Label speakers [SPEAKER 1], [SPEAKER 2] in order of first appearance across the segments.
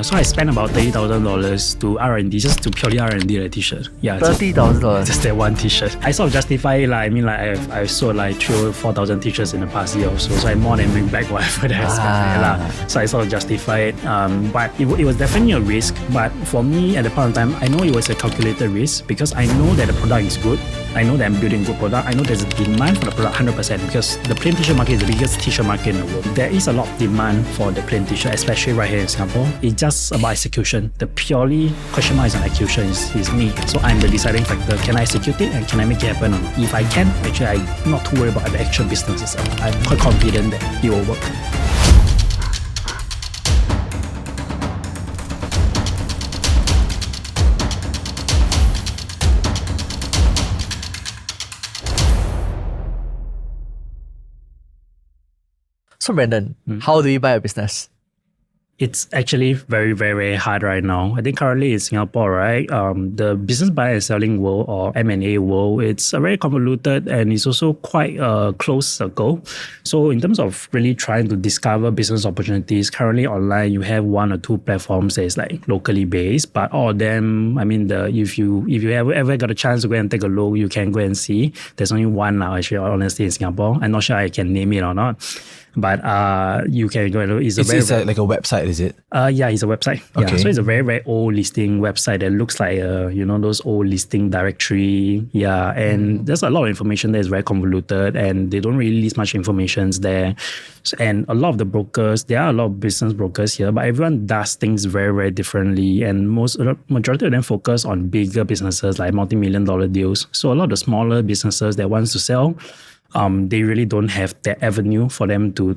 [SPEAKER 1] So I spent about $30,000 to R&D, just to purely R&D a T-shirt. Yeah,
[SPEAKER 2] $30,000.
[SPEAKER 1] Just that one T-shirt. I sort of justify it. I've sold like 3,000 or 4,000 T-shirts in the past year or so. So I more than bring back whatever that I spent. So I sort of justify it. But it was definitely a risk. But for me, at the point of time, I know it was a calculated risk because I know that the product is good. I know that I'm building a good product. I know there's a demand for the product 100% because the plain T-shirt market is the biggest T-shirt market in the world. There is a lot of demand for the plain T-shirt, especially right here in Singapore. It's just about execution. The purely question mark is on execution is me. So I'm the deciding factor. Can I execute it and can I make it happen or not? If I can, actually I'm not too worried about the actual business itself. I'm quite confident that it will work.
[SPEAKER 2] So Brandon, how do you buy a business?
[SPEAKER 1] It's actually very, very, very hard right now. I think currently in Singapore, right, the business buying and selling world or M&A world, it's very convoluted and it's also quite a closed circle. So in terms of really trying to discover business opportunities, currently online, you have one or two platforms that is like locally based, but all of them, I mean, if you ever got a chance to go and take a look, you can go and see. There's only one now, actually, honestly, in Singapore. I'm not sure I can name it or not. But you can go and look. It's
[SPEAKER 3] like a website, is it?
[SPEAKER 1] Yeah, it's a website.
[SPEAKER 3] Okay.
[SPEAKER 1] Yeah, so it's a very, very old listing website that looks like those old listing directory. Yeah, and there's a lot of information that is very convoluted, and they don't really list much information there. And a lot of the brokers, there are a lot of business brokers here, but everyone does things very, very differently. And majority of them focus on bigger businesses like multi-million-dollar deals. So a lot of the smaller businesses that wants to sell, they really don't have that avenue for them to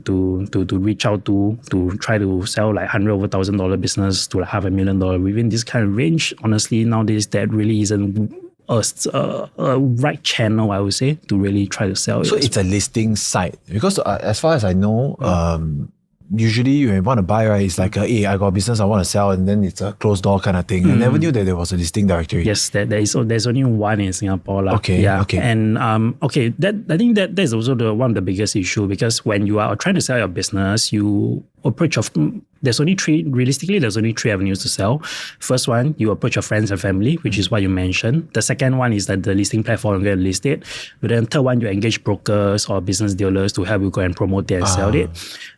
[SPEAKER 1] reach out to try to sell like $100,000 business to like $500,000 within this kind of range. Honestly, nowadays that really isn't a right channel, I would say, to really try to sell it.
[SPEAKER 3] So it's a listing site because as far as I know, usually when you want to buy, right, it's like, hey, I got a business I want to sell, and then it's a closed door kind of thing. I never knew that there was a listing directory.
[SPEAKER 1] Yes, there's only one in Singapore.
[SPEAKER 3] Okay,
[SPEAKER 1] yeah.
[SPEAKER 3] okay.
[SPEAKER 1] And I think that is also one of the biggest issue because when you are trying to sell your business, you approach there's only three avenues to sell. First one, you approach your friends and family, which is what you mentioned. The second one is that the listing platform going to list it. But then third one, you engage brokers or business dealers to help you go and promote it and sell it.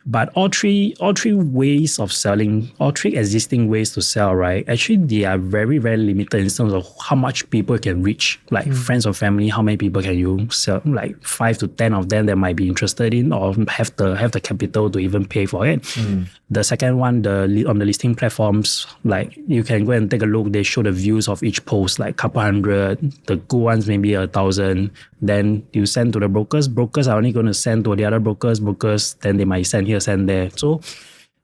[SPEAKER 1] But all three ways of selling, all three existing ways to sell, right? Actually, they are very, very limited in terms of how much people can reach. Like friends or family, how many people can you sell? Like 5 to 10 of them that might be interested in or have the capital to even pay for it. The second one, on the listing platforms, like you can go and take a look. They show the views of each post, like couple hundred. The good ones maybe 1,000. Then you send to the brokers. Brokers are only going to send to the other brokers. Brokers, then they might send here, send there. So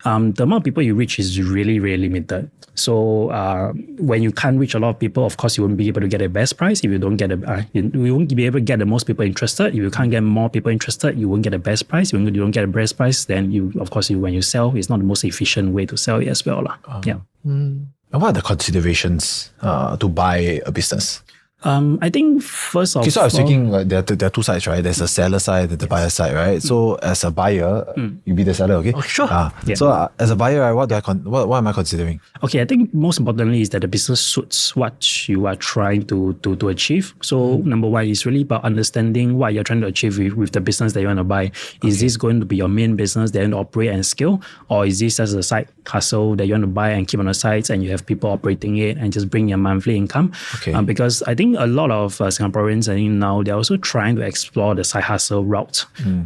[SPEAKER 1] the amount of people you reach is really, really limited. So when you can't reach a lot of people, of course, you won't be able to get the best price. If you don't get you won't be able to get the most people interested. If you can't get more people interested, you won't get the best price. When you don't get the best price, then when you sell, it's not the most efficient way to sell it as well. Yeah.
[SPEAKER 3] And what are the considerations to buy a business?
[SPEAKER 1] I think first of all...
[SPEAKER 3] So I was thinking like there are two sides, right? There's a seller side and the buyer side, right? So as a buyer, you be the seller, okay?
[SPEAKER 2] Oh, sure.
[SPEAKER 1] Yeah.
[SPEAKER 3] So as a buyer, what am I considering?
[SPEAKER 1] Okay, I think most importantly is that the business suits what you are trying to achieve. So number one is really about understanding what you're trying to achieve with the business that you want to buy. Is this going to be your main business that you want to operate and scale? Or is this as a side hustle that you want to buy and keep on the sides and you have people operating it and just bring your monthly income?
[SPEAKER 3] Okay.
[SPEAKER 1] Because I think a lot of Singaporeans, I think now they're also trying to explore the side hustle route.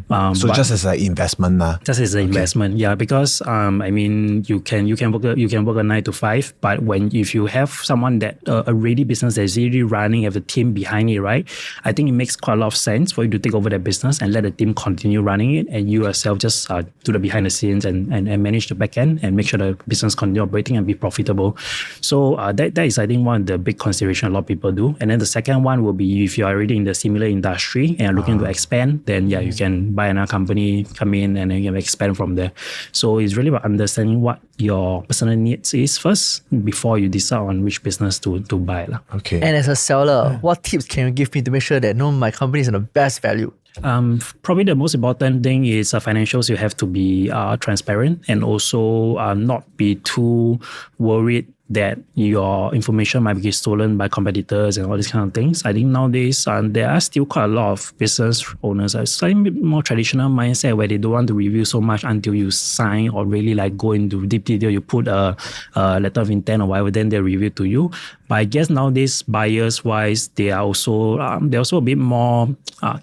[SPEAKER 3] So just as an investment,
[SPEAKER 1] just as an investment, yeah. Because I mean, you can work a 9 to 5, but if you have someone that a ready business that is really running, have a team behind it, right? I think it makes quite a lot of sense for you to take over that business and let the team continue running it, and you yourself just do the behind the scenes and manage the back end and make sure the business continue operating and be profitable. So that is, I think, one of the big considerations a lot of people do. And then the second one will be if you're already in the similar industry and looking to expand, then yeah, you can buy another company, come in, and then you can expand from there. So it's really about understanding what your personal needs is first before you decide on which business to buy.
[SPEAKER 3] Okay.
[SPEAKER 2] And as a seller, what tips can you give me to make sure that my company is in the best value?
[SPEAKER 1] Probably the most important thing is financials. You have to be transparent and also not be too worried that your information might be stolen by competitors and all these kind of things. I think nowadays there are still quite a lot of business owners a slightly more traditional mindset where they don't want to review so much until you sign or really like go into deep detail. You put a letter of intent or whatever, then they review to you. But I guess nowadays buyers wise, they are also they're also a bit more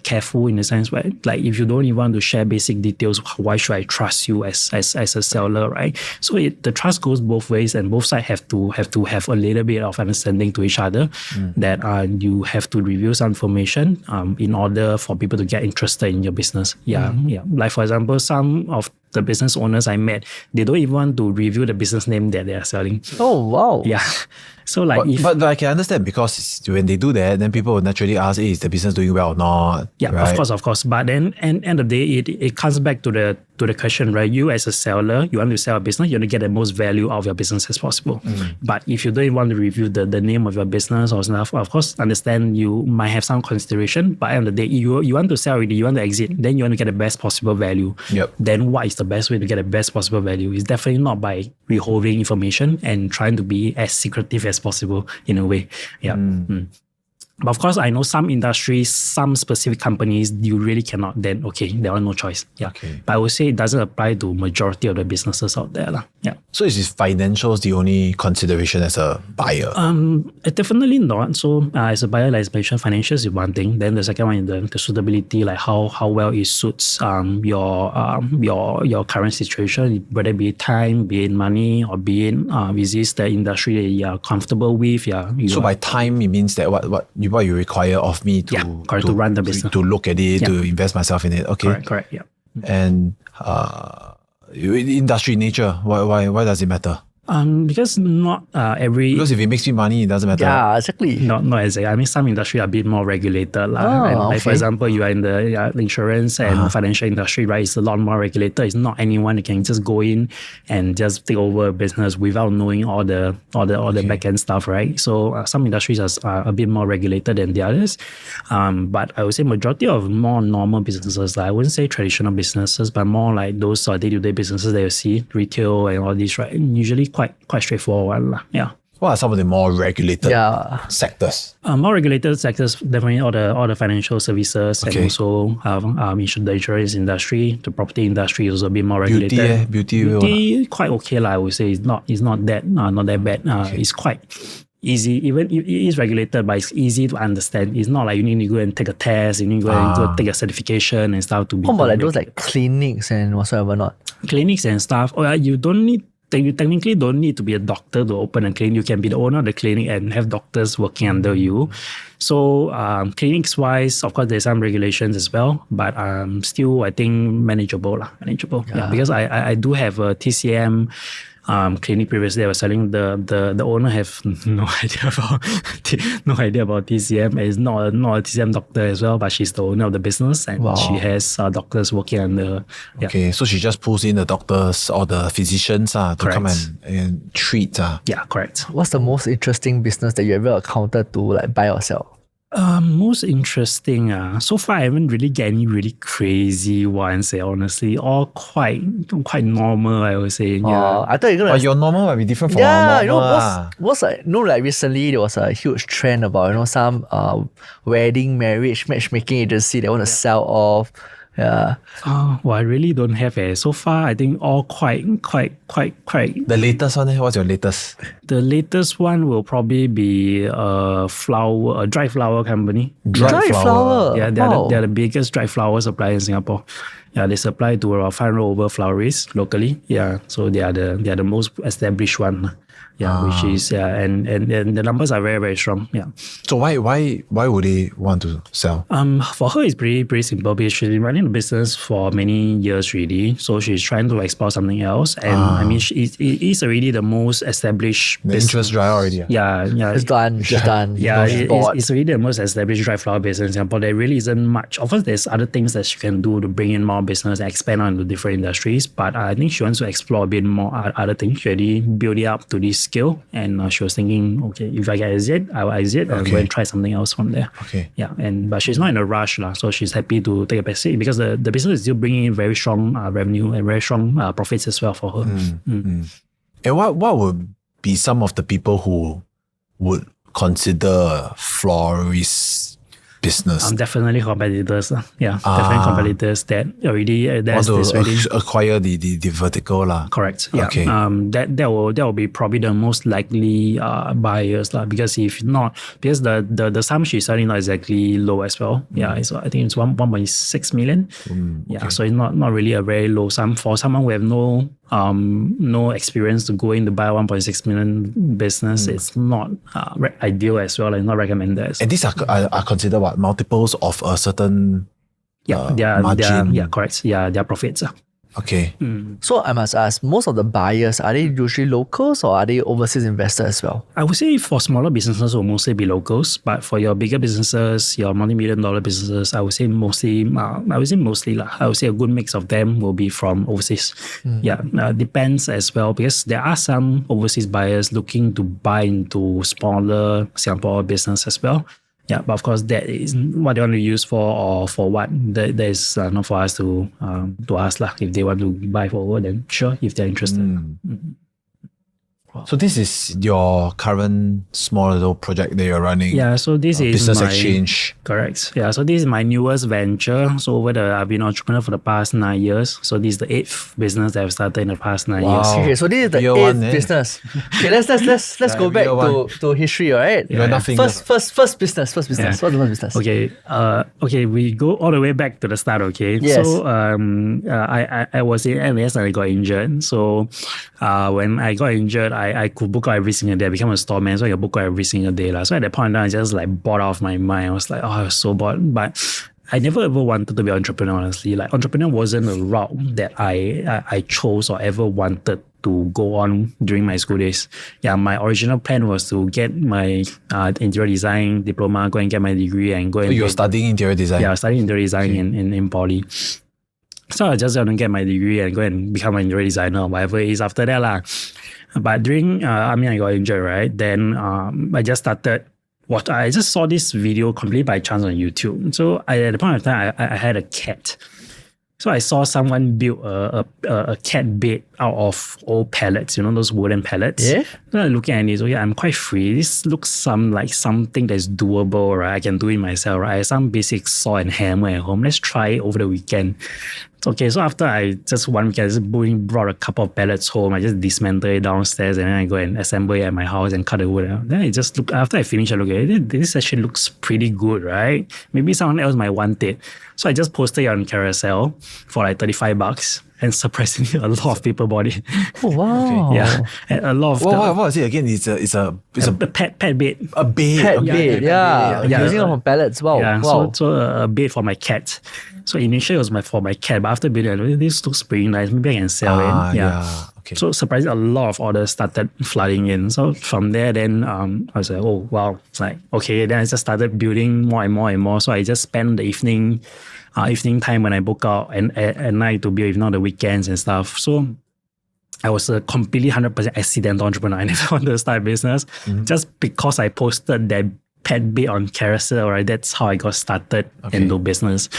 [SPEAKER 1] careful in the sense where like if you don't even want to share basic details, why should I trust you as a seller, right? So the trust goes both ways, and both sides have to have a little bit of understanding to each other that you have to review some information in order for people to get interested in your business. Yeah. Like for example, some of the business owners I met, they don't even want to review the business name that they are selling.
[SPEAKER 2] Oh, wow.
[SPEAKER 1] Yeah. So like
[SPEAKER 3] but I can understand because when they do that, then people will naturally ask, hey, is the business doing well or not?
[SPEAKER 1] Yeah,
[SPEAKER 3] right?
[SPEAKER 1] of course. But then end of the day, it comes back to the question, right? You as a seller, you want to sell a business, you want to get the most value out of your business as possible. But if you don't even want to review the name of your business or stuff, of course, understand you might have some consideration. But end of the day, you want to sell already, you want to exit, then you want to get the best possible value.
[SPEAKER 3] Yep.
[SPEAKER 1] Then what is the best way to get the best possible value? It's definitely not by withholding information and trying to be as secretive as possible in a way. Yeah. But of course, I know some industries, some specific companies, you really cannot, then okay, there are no choice. Yeah.
[SPEAKER 3] Okay.
[SPEAKER 1] But I would say it doesn't apply to majority of the businesses out there. Yeah.
[SPEAKER 3] So is financials the only consideration as a buyer?
[SPEAKER 1] Definitely not. So as a buyer, like I mentioned, financials is one thing. Then the second one is the suitability, like how well it suits your current situation, whether it be time, be it money, or be it is this the industry that you are comfortable with. Yeah.
[SPEAKER 3] So by time, it means that what you require of me to
[SPEAKER 1] to run the business,
[SPEAKER 3] to look at it, to invest myself in it. Okay.
[SPEAKER 1] Correct. Yeah.
[SPEAKER 3] And industry nature, why does it matter?
[SPEAKER 1] Because not every...
[SPEAKER 3] Because if it makes me money, it doesn't matter.
[SPEAKER 2] Yeah, exactly.
[SPEAKER 1] Not exactly. I mean, some industry are a bit more regulated. For example, you are in the insurance and financial industry, right? It's a lot more regulated. It's not anyone who can just go in and just take over a business without knowing all the back end stuff, right? So some industries are a bit more regulated than the others. But I would say majority of more normal businesses, I wouldn't say traditional businesses, but more like those day-to-day businesses that you see, retail and all these, right? Usually quite straightforward. Yeah.
[SPEAKER 3] What are some of the more regulated sectors?
[SPEAKER 1] More regulated sectors, definitely all the financial services and also the insurance industry, the property industry is also a bit more regulated. Beauty quite okay, I would say. It's not that bad. It's quite easy. Even it is regulated, but it's easy to understand. It's not like you need to go and take a test, you need to go and go take a certification and stuff to be.
[SPEAKER 2] How about like those like clinics and whatsoever not?
[SPEAKER 1] Clinics and stuff. You don't need. You technically don't need to be a doctor to open a clinic. You can be the owner of the clinic and have doctors working under you. So clinics wise, of course, there's some regulations as well, but still I think manageable. Yeah, because I do have a TCM clinic previously. I was selling the owner have no idea about TCM. Is not a TCM doctor as well, but she's the owner of the business and she has doctors working under. Yeah.
[SPEAKER 3] Okay, so she just pulls in the doctors or the physicians to come and treat.
[SPEAKER 1] Yeah, correct.
[SPEAKER 2] What's the most interesting business that you ever encountered to like buy or sell?
[SPEAKER 1] Most interesting. So far, I haven't really get any really crazy ones. Honestly, all quite normal. I would say. Yeah.
[SPEAKER 2] I thought you're gonna.
[SPEAKER 3] But your normal might be different from
[SPEAKER 2] our
[SPEAKER 3] normal.
[SPEAKER 2] What's like? Like recently there was a huge trend about some wedding, marriage, matchmaking agency that want to sell off. Yeah.
[SPEAKER 1] Well, I really don't have it. So far, I think all quite.
[SPEAKER 3] The latest one, what's your latest?
[SPEAKER 1] The latest one will probably be a dry flower company.
[SPEAKER 2] Dry flower?
[SPEAKER 1] Yeah, they're the biggest dry flower supplier in Singapore. Yeah, they supply to around 500 over florists locally. Yeah, so they are the most established one. Yeah, which is and the numbers are very, very strong. Yeah.
[SPEAKER 3] So why would they want to sell?
[SPEAKER 1] For her it's pretty simple because she's been running the business for many years really. So she's trying to explore something else. And I mean it is already the most established
[SPEAKER 3] interest dry already.
[SPEAKER 1] Yeah.
[SPEAKER 2] It's done.
[SPEAKER 1] Yeah, it's already the most established dry flower business in Singapore. There really isn't much. Of course there's other things that she can do to bring in more more business and expand on to different industries. But I think she wants to explore a bit more other things. She already built it up to this scale, and she was thinking, okay, if I get exit, I will exit and go and try something else from there.
[SPEAKER 3] Okay.
[SPEAKER 1] Yeah, but she's not in a rush, so she's happy to take a backseat because the business is still bringing in very strong revenue and very strong profits as well for her.
[SPEAKER 3] And what would be some of the people who would consider florist business?
[SPEAKER 1] Definitely competitors. Definitely competitors that already
[SPEAKER 3] want to acquire the vertical lah.
[SPEAKER 1] Correct. Yeah.
[SPEAKER 3] Okay.
[SPEAKER 1] That will be probably the most likely buyers lah. Because if not, because the sum she's selling not exactly low as well. Yeah. So I think it's 1.6 million. Yeah. So it's not really a very low sum for someone who have no experience to go in to buy 1.6 million business. It's not ideal as well. Like not recommended.
[SPEAKER 3] And these are considered what, multiples of a certain margin?
[SPEAKER 1] Correct. Yeah, their profits.
[SPEAKER 3] Okay.
[SPEAKER 2] So I must ask, most of the buyers, are they usually locals or are they overseas investors as well?
[SPEAKER 1] I would say for smaller businesses will mostly be locals, but for your bigger businesses, your multi-million dollar businesses, I would say mostly lah. I would say a good mix of them will be from overseas. Depends as well, because there are some overseas buyers looking to buy into smaller Singapore business as well. Yeah, but of course that is what they want to use for or for what. That is not for us to ask lah. If they want to buy forward, then sure, if they're interested.
[SPEAKER 3] So this is your current small little project that you're running.
[SPEAKER 1] Yeah, so this is
[SPEAKER 3] business
[SPEAKER 1] my
[SPEAKER 3] exchange.
[SPEAKER 1] Correct. Yeah, so this is my newest venture. So I've been an entrepreneur for the past 9 years. So this is the 8th business that I've started in the past 9 years.
[SPEAKER 2] Okay, so this is the 8th business. Okay, let's go back to history, alright? First business. What's the first business?
[SPEAKER 1] Okay, we go all the way back to the start, okay?
[SPEAKER 2] Yes.
[SPEAKER 1] So I was in NS and I got injured. So when I got injured, I could book out every single day. I became a storeman, so I could book out every single day. So at that point in time, I just bored out of my mind. I was like, I was so bored. But I never ever wanted to be an entrepreneur, honestly. Entrepreneur wasn't a route that I chose or ever wanted to go on during my school days. Yeah, my original plan was to get my interior design diploma, go and get my degree and go and...
[SPEAKER 3] So you're studying interior design?
[SPEAKER 1] Yeah, I was studying interior design in poly. So I just want to get my degree and go and become an interior designer, whatever it is after that lah. But during, I got injured, right? Then I just started, I just saw this video completely by chance on YouTube. So at the point of time, I had a cat. So I saw someone build a cat bed out of old pallets, those wooden pallets.
[SPEAKER 2] Yeah.
[SPEAKER 1] So I'm looking at it, I'm quite free. This looks like something that's doable, right? I can do it myself, right? I have some basic saw and hammer at home. Let's try it over the weekend. Okay, so after one weekend, I just brought a couple of pallets home. I just dismantled it downstairs and then I go and assemble it at my house and cut the wood out. Then after I finish, I look at it, this actually looks pretty good, right? Maybe someone else might want it. So I just posted it on Carousell for $35. And surprisingly, a lot of people bought it.
[SPEAKER 2] Oh, wow.
[SPEAKER 1] Okay. Yeah. And a lot of...
[SPEAKER 3] What was it again? It's a
[SPEAKER 1] pet bed.
[SPEAKER 3] A bed.
[SPEAKER 2] Pet bed, yeah. Using it from pallets. Wow.
[SPEAKER 1] Yeah,
[SPEAKER 2] wow.
[SPEAKER 1] So a bed for my cat. So initially it was for my cat, but after building, this looks pretty nice. Maybe I can sell it. Yeah.
[SPEAKER 3] Okay.
[SPEAKER 1] So surprisingly, a lot of orders started flooding in. So from there, then I was like, oh wow. It's like, okay. Then I just started building more and more and more. So I just spent the evening time when I book out and at night to build, if not the weekends and stuff. So I was a completely 100% accidental entrepreneur. I never wanted to start a business. Just because I posted that pet bed on Carousell, right? That's how I got started into business.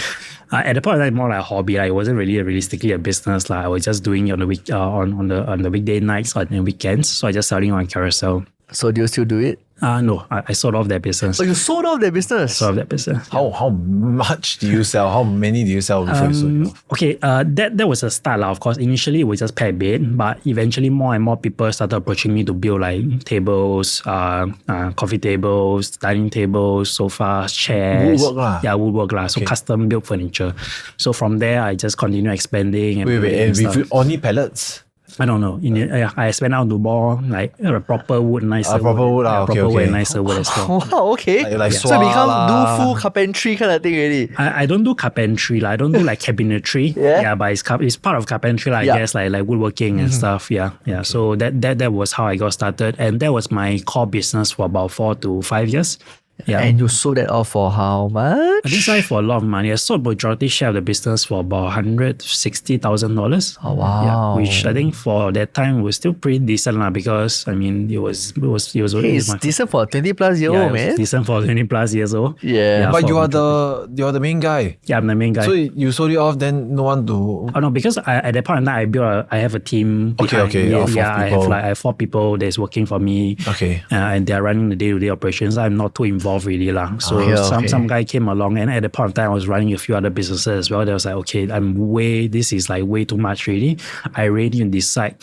[SPEAKER 1] At the point of time, more like a hobby. It wasn't really realistically a business. I was just doing it on the weekday nights or on weekends. So I just selling on Carousel.
[SPEAKER 2] So do you still do it?
[SPEAKER 1] No, I sold off that business.
[SPEAKER 2] Oh, you sold off that business?
[SPEAKER 1] Sold off that business.
[SPEAKER 3] How much do you sell? How many do you sell before you sold it off?
[SPEAKER 1] Okay, that was a start. Of course, initially it was just pet bed, but eventually more and more people started approaching me to build tables, coffee tables, dining tables, sofas, chairs.
[SPEAKER 3] Woodwork lah.
[SPEAKER 1] Yeah, woodwork lah. So custom built furniture. So from there, I just continue expanding. And
[SPEAKER 3] with only pellets?
[SPEAKER 1] I don't know. I spent out to more a proper wood, nicer
[SPEAKER 3] proper wood.
[SPEAKER 1] Proper wood, nicer wood as well.
[SPEAKER 2] Wow, okay. So become do full carpentry kind of thing already.
[SPEAKER 1] I don't do carpentry. I don't do cabinetry. But it's part of carpentry, I guess, like woodworking and stuff. Yeah. So that was how I got started. And that was my core business for about 4 to 5 years. Yeah.
[SPEAKER 2] And you sold that off for how much?
[SPEAKER 1] I didn't sell it for a lot of money. I sold majority share of the business for about $160,000.
[SPEAKER 2] Oh, wow.
[SPEAKER 1] Yeah, which I think for that time was still pretty decent lah, because I mean it was
[SPEAKER 2] Hey, it's decent for a 20 plus year
[SPEAKER 1] yeah,
[SPEAKER 2] old,
[SPEAKER 1] it was
[SPEAKER 2] man.
[SPEAKER 1] decent for 20 plus years old.
[SPEAKER 2] Yeah.
[SPEAKER 3] But
[SPEAKER 1] for
[SPEAKER 3] you're
[SPEAKER 1] majority.
[SPEAKER 3] the main guy.
[SPEAKER 1] Yeah, I'm the main guy.
[SPEAKER 3] So you sold it off, then no one to.
[SPEAKER 1] Oh no, because at that point in time I have a team.
[SPEAKER 3] Okay,
[SPEAKER 1] behind
[SPEAKER 3] okay,
[SPEAKER 1] me.
[SPEAKER 3] of
[SPEAKER 1] Yeah, I
[SPEAKER 3] people.
[SPEAKER 1] have 4 people that's working for me.
[SPEAKER 3] Okay.
[SPEAKER 1] And they are running the day-to-day operations. I'm not too involved really lah. So
[SPEAKER 2] Okay.
[SPEAKER 1] some guy came along, and at the point of time I was running a few other businesses as well. They was like, okay, this is like way too much really. I really need to decide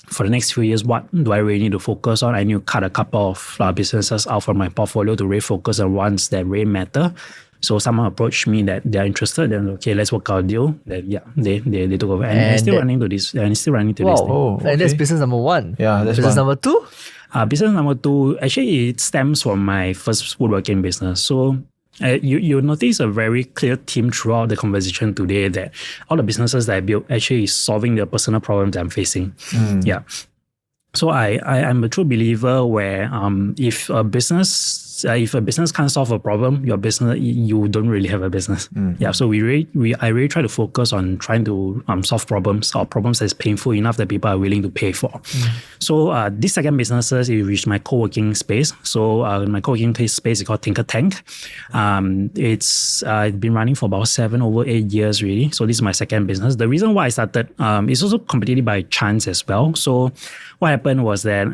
[SPEAKER 1] for the next few years, what do I really need to focus on? I need to cut a couple of businesses out from my portfolio to really focus on ones that really matter. So someone approached me that they're interested. Then okay, let's work out a deal. Then yeah, they took over, and I'm still running to this. And still running to this.
[SPEAKER 2] Wow.
[SPEAKER 1] Thing.
[SPEAKER 3] Oh,
[SPEAKER 2] And that's
[SPEAKER 3] okay.
[SPEAKER 2] business number 1.
[SPEAKER 3] Yeah, that's
[SPEAKER 2] business
[SPEAKER 3] one.
[SPEAKER 2] number 2?
[SPEAKER 1] Business number 2, actually, it stems from my first woodworking business. So you notice a very clear theme throughout the conversation today that all the businesses that I built actually is solving the personal problems I'm facing. Yeah. So I'm a true believer where if a business can't solve a problem, your business, you don't really have a business. Yeah. So I really try to focus on trying to solve problems, or problems that's painful enough that people are willing to pay for. So this second business is my co-working space. So my co-working space is called Tinker Tank. It's been running for about 8 years really. So this is my second business. The reason why I started is also completely by chance as well. So what happened was that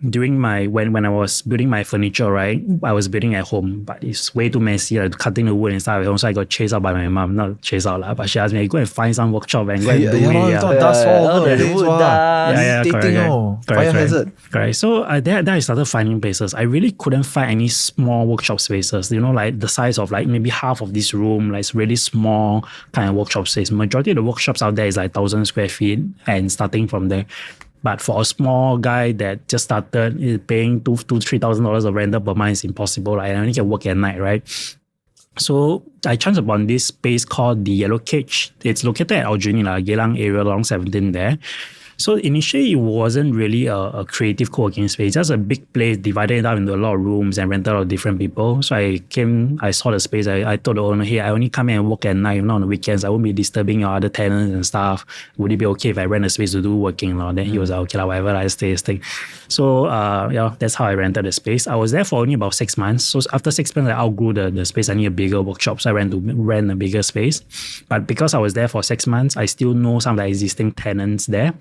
[SPEAKER 1] during when I was building my furniture, right, I was building at home, but it's way too messy, like cutting the wood and stuff at home. So I got chased out by my mom. Not chased out, but she asked me, go and find some workshop and go and do it.
[SPEAKER 3] That's all
[SPEAKER 2] the
[SPEAKER 3] the days,
[SPEAKER 2] wood
[SPEAKER 3] wow.
[SPEAKER 2] dust.
[SPEAKER 1] Yeah, correct.
[SPEAKER 3] Fire hazard.
[SPEAKER 1] Correct. So then I started finding places. I really couldn't find any small workshop spaces, like the size of like maybe half of this room, like it's really small kind of workshop space. Majority of the workshops out there is like 1,000 square feet and starting from there. But for a small guy that just started, paying $2,000-$3,000 of rental per month is impossible. I only can work at night, right? So I chanced upon this space called the Yellow Cage. It's located at Aljunied, Geylang area along 17 there. So initially, it wasn't really a creative co-working space, just a big place divided up into a lot of rooms and rented out to different people. So I saw the space. I told the owner, hey, I only come in and work at night, not on the weekends. I won't be disturbing your other tenants and stuff. Would it be okay if I rent a space to do working? Then he was like, okay, whatever, I stay. So that's how I rented the space. I was there for only about 6 months. So after 6 months, I outgrew the space. I need a bigger workshop. So I rent a bigger space. But because I was there for 6 months, I still know some of the existing tenants there.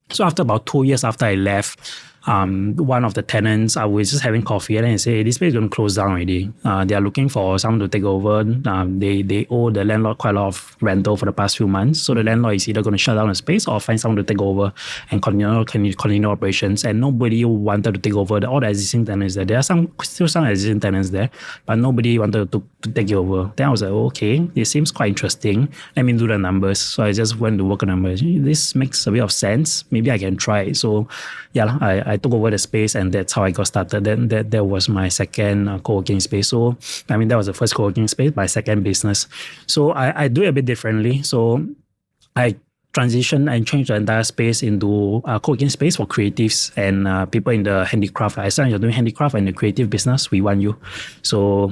[SPEAKER 1] So after about 2 years after I left, one of the tenants, I was just having coffee and then he said, hey, this place is going to close down already. They are looking for someone to take over. They owe the landlord quite a lot of rental for the past few months. So the landlord is either going to shut down the space or find someone to take over and continue operations. And nobody wanted to take over all the existing tenants there. There are still some existing tenants there, but nobody wanted to take it over. Then I was like, okay, this seems quite interesting. Let me do the numbers. So I just went to work on numbers. This makes a bit of sense. Maybe I can try it. So yeah, I took over the space and that's how I got started. Then that was my second co-working space. So I mean, that was the first co-working space, my second business. So I do it a bit differently. So I transition and change the entire space into a co-working space for creatives and people in the handicraft. I said, you're doing handicraft and the creative business, we want you. So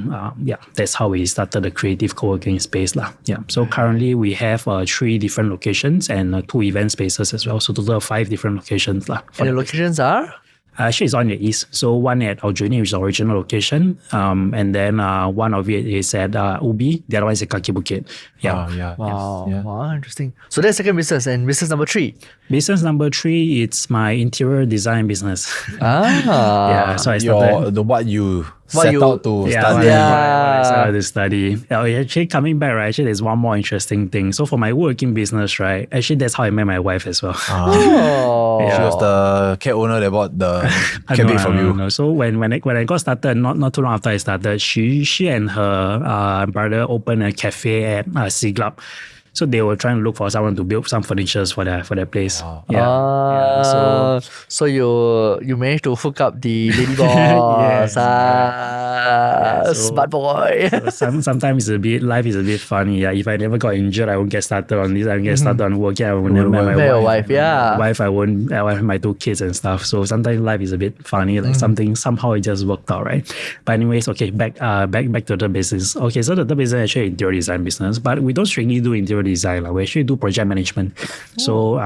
[SPEAKER 1] that's how we started the creative co-working space. Yeah. So currently we have 3 different locations and 2 event spaces as well. So total of 5 different locations.
[SPEAKER 2] And the locations are?
[SPEAKER 1] Actually, it's on the east. So one at Aljunied, which is the original location. And then one of it is at Ubi. The other one is at Kaki Bukit. Yeah.
[SPEAKER 2] Wow, interesting. So that's second business. And business number 3?
[SPEAKER 1] Business number 3, it's my interior design business.
[SPEAKER 2] Yeah.
[SPEAKER 1] So I started...
[SPEAKER 3] What you
[SPEAKER 2] What
[SPEAKER 3] set
[SPEAKER 2] you-
[SPEAKER 3] out to
[SPEAKER 1] Yeah,
[SPEAKER 3] study.
[SPEAKER 1] what I started to study. Actually, coming back, right, actually, there's one more interesting thing. So for my working business, right, actually, that's how I met my wife as well.
[SPEAKER 2] Oh.
[SPEAKER 3] She was the cat owner that bought the cabbage from you.
[SPEAKER 1] No. So when I got started, not too long after I started, she and her brother opened a cafe at Siglap. So they were trying to look for someone to build some furnitures for their place.
[SPEAKER 3] Wow.
[SPEAKER 2] So you managed to hook up the lady boss.
[SPEAKER 1] So-
[SPEAKER 2] Smart boy.
[SPEAKER 1] Sometimes life is a bit funny. Yeah, if I never got injured, I won't get started on this. I won't get started on work. Yeah, I won't never
[SPEAKER 2] Met your wife, yeah.
[SPEAKER 1] Wife, I won't. I have my 2 kids and stuff. So sometimes life is a bit funny. Like somehow it just worked out, right? But anyways, okay, back to the business. Okay, so the business is actually interior design business, but we don't strictly do interior design. We actually do project management. So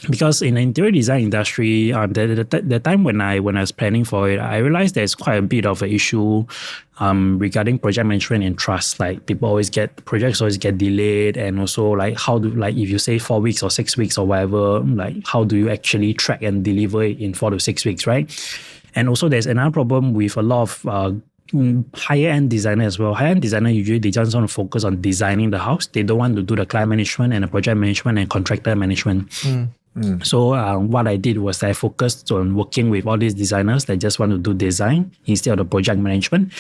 [SPEAKER 1] because in the interior design industry, the time when I was planning for it, I realized there's quite a bit of an issue regarding project management and trust. Like projects always get delayed, and also like if you say 4 weeks or 6 weeks or whatever, like how do you actually track and deliver it in 4 to 6 weeks, right? And also there's another problem with a lot of higher end designer as well. Higher end designer usually they just want to focus on designing the house. They don't want to do the client management and the project management and contractor management. So what I did was I focused on working with all these designers that just want to do design instead of the project management.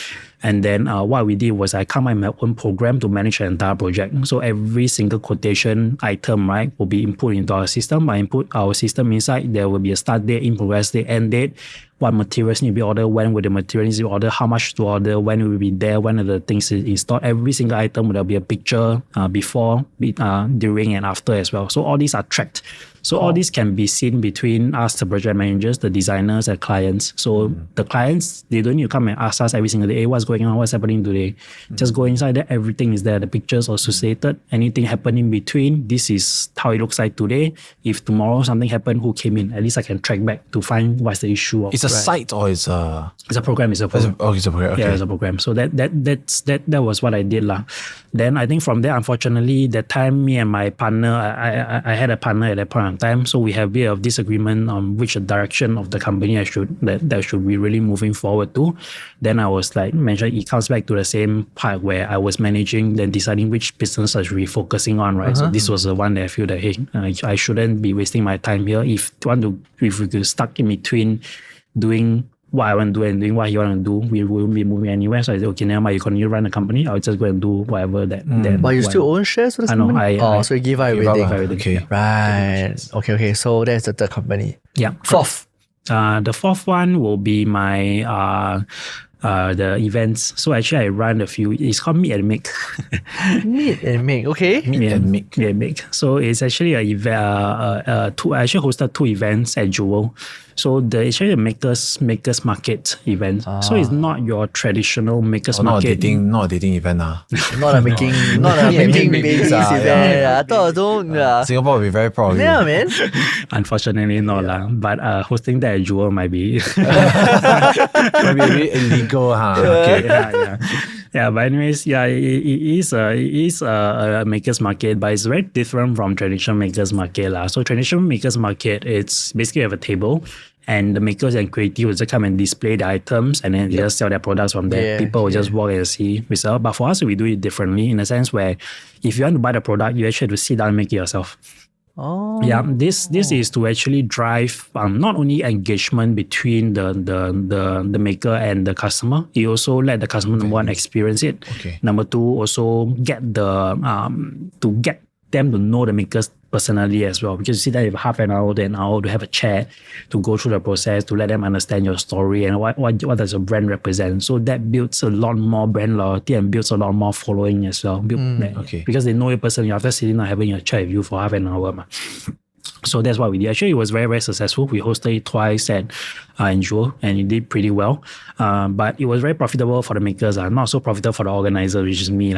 [SPEAKER 1] And then what we did was I come up with my own program to manage the entire project. So every single quotation item, right, will be input into our system. I input our system inside. There will be a start date, in progress date, end date. What materials need to be ordered, when will the materials be ordered, how much to order, when it will be there, when are the things installed. Every single item will be a picture before, during, and after as well. So all these are tracked. So all these can be seen between us, the project managers, the designers, and clients. So the clients, they don't need to come and ask us every single day, hey, what's going on, what's happening today. Just go inside there, everything is there. The pictures are associated. Anything happening in between, this is how it looks like today. If tomorrow something happened, who came in? At least I can track back to find what's the issue.
[SPEAKER 3] It's a site or it's a...
[SPEAKER 1] It's a program. It's a program.
[SPEAKER 3] It's a program. Okay.
[SPEAKER 1] Yeah, it's a program. So that was what I did lah. Then I think from there, unfortunately, that time me and my partner, I had a partner at that point in time. So we have a bit of disagreement on which direction of the company that should be really moving forward to. Then I was like mentioned, it comes back to the same part where I was managing, then deciding which business I should be focusing on, right? So this was the one that I feel that hey, I shouldn't be wasting my time here. If we could stuck in between doing what I want to do and doing what you want to do, we won't be moving anywhere. So I said, okay, never mind, you continue to run the company. I'll just go and do whatever that.
[SPEAKER 2] But you still own shares for the company? So you give up everything.
[SPEAKER 3] Okay.
[SPEAKER 2] Right. Okay. So that's the third company.
[SPEAKER 1] Yeah.
[SPEAKER 2] Fourth.
[SPEAKER 1] The fourth one will be my the events. So actually I run a few. It's called Meet and Make.
[SPEAKER 2] Meet and Make. Okay.
[SPEAKER 3] Meet and Make.
[SPEAKER 1] So it's actually I actually hosted 2 events at Jewel. So it's actually a makers market event. So it's not your traditional makers market.
[SPEAKER 3] Not a dating event.
[SPEAKER 2] Not a making babies event. I thought don't.
[SPEAKER 3] Singapore will be very proud of you.
[SPEAKER 2] Yeah, man.
[SPEAKER 1] Unfortunately, not lah. But hosting that at Jewel might be
[SPEAKER 3] Maybe a bit illegal, huh? Okay.
[SPEAKER 1] Yeah, but anyways, yeah, it is a makers market, but it's very different from traditional makers market lah. So traditional makers market, it's basically you have a table, and the makers and creative will just come and display the items, and then they just sell their products from there. People will just walk and see result. But for us, we do it differently in a sense where if you want to buy the product, you actually have to sit down and make it yourself. Yeah, this is to actually drive not only engagement between the maker and the customer. It also let the customer, number one, experience it. Number two, also get get them to know the makers personally as well, because you sit there with half an hour to an hour to have a chat, to go through the process, to let them understand your story and what does your brand represent. So that builds a lot more brand loyalty and builds a lot more following as well. Because they know you personally after sitting down having a chat with you for half an hour. So that's what we did. Actually, it was very, very successful. We hosted it twice at Jewel, and it did pretty well. But it was very profitable for the makers, not so profitable for the organizer, which is me.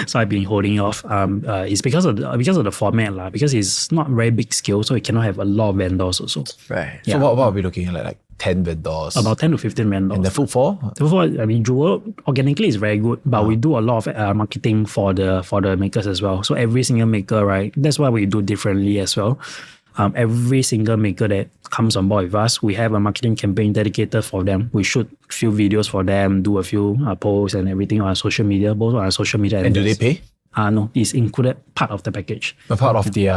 [SPEAKER 1] So I've been holding off. It's because of the format, because it's not very big scale, so it cannot have a lot of vendors also.
[SPEAKER 3] Right. Yeah. So what are we looking at? Like 10 vendors? About
[SPEAKER 1] 10 to 15 vendors.
[SPEAKER 3] And the footfall?
[SPEAKER 1] The footfall, I mean, Jewel organically is very good, but we do a lot of marketing for the makers as well. So every single maker, right? That's why we do differently as well. Every single maker that comes on board with us, we have a marketing campaign dedicated for them. We shoot a few videos for them, do a few posts and everything on social media, both on our social media.
[SPEAKER 3] And do they pay?
[SPEAKER 1] No, it's included part of the package.
[SPEAKER 3] A part of their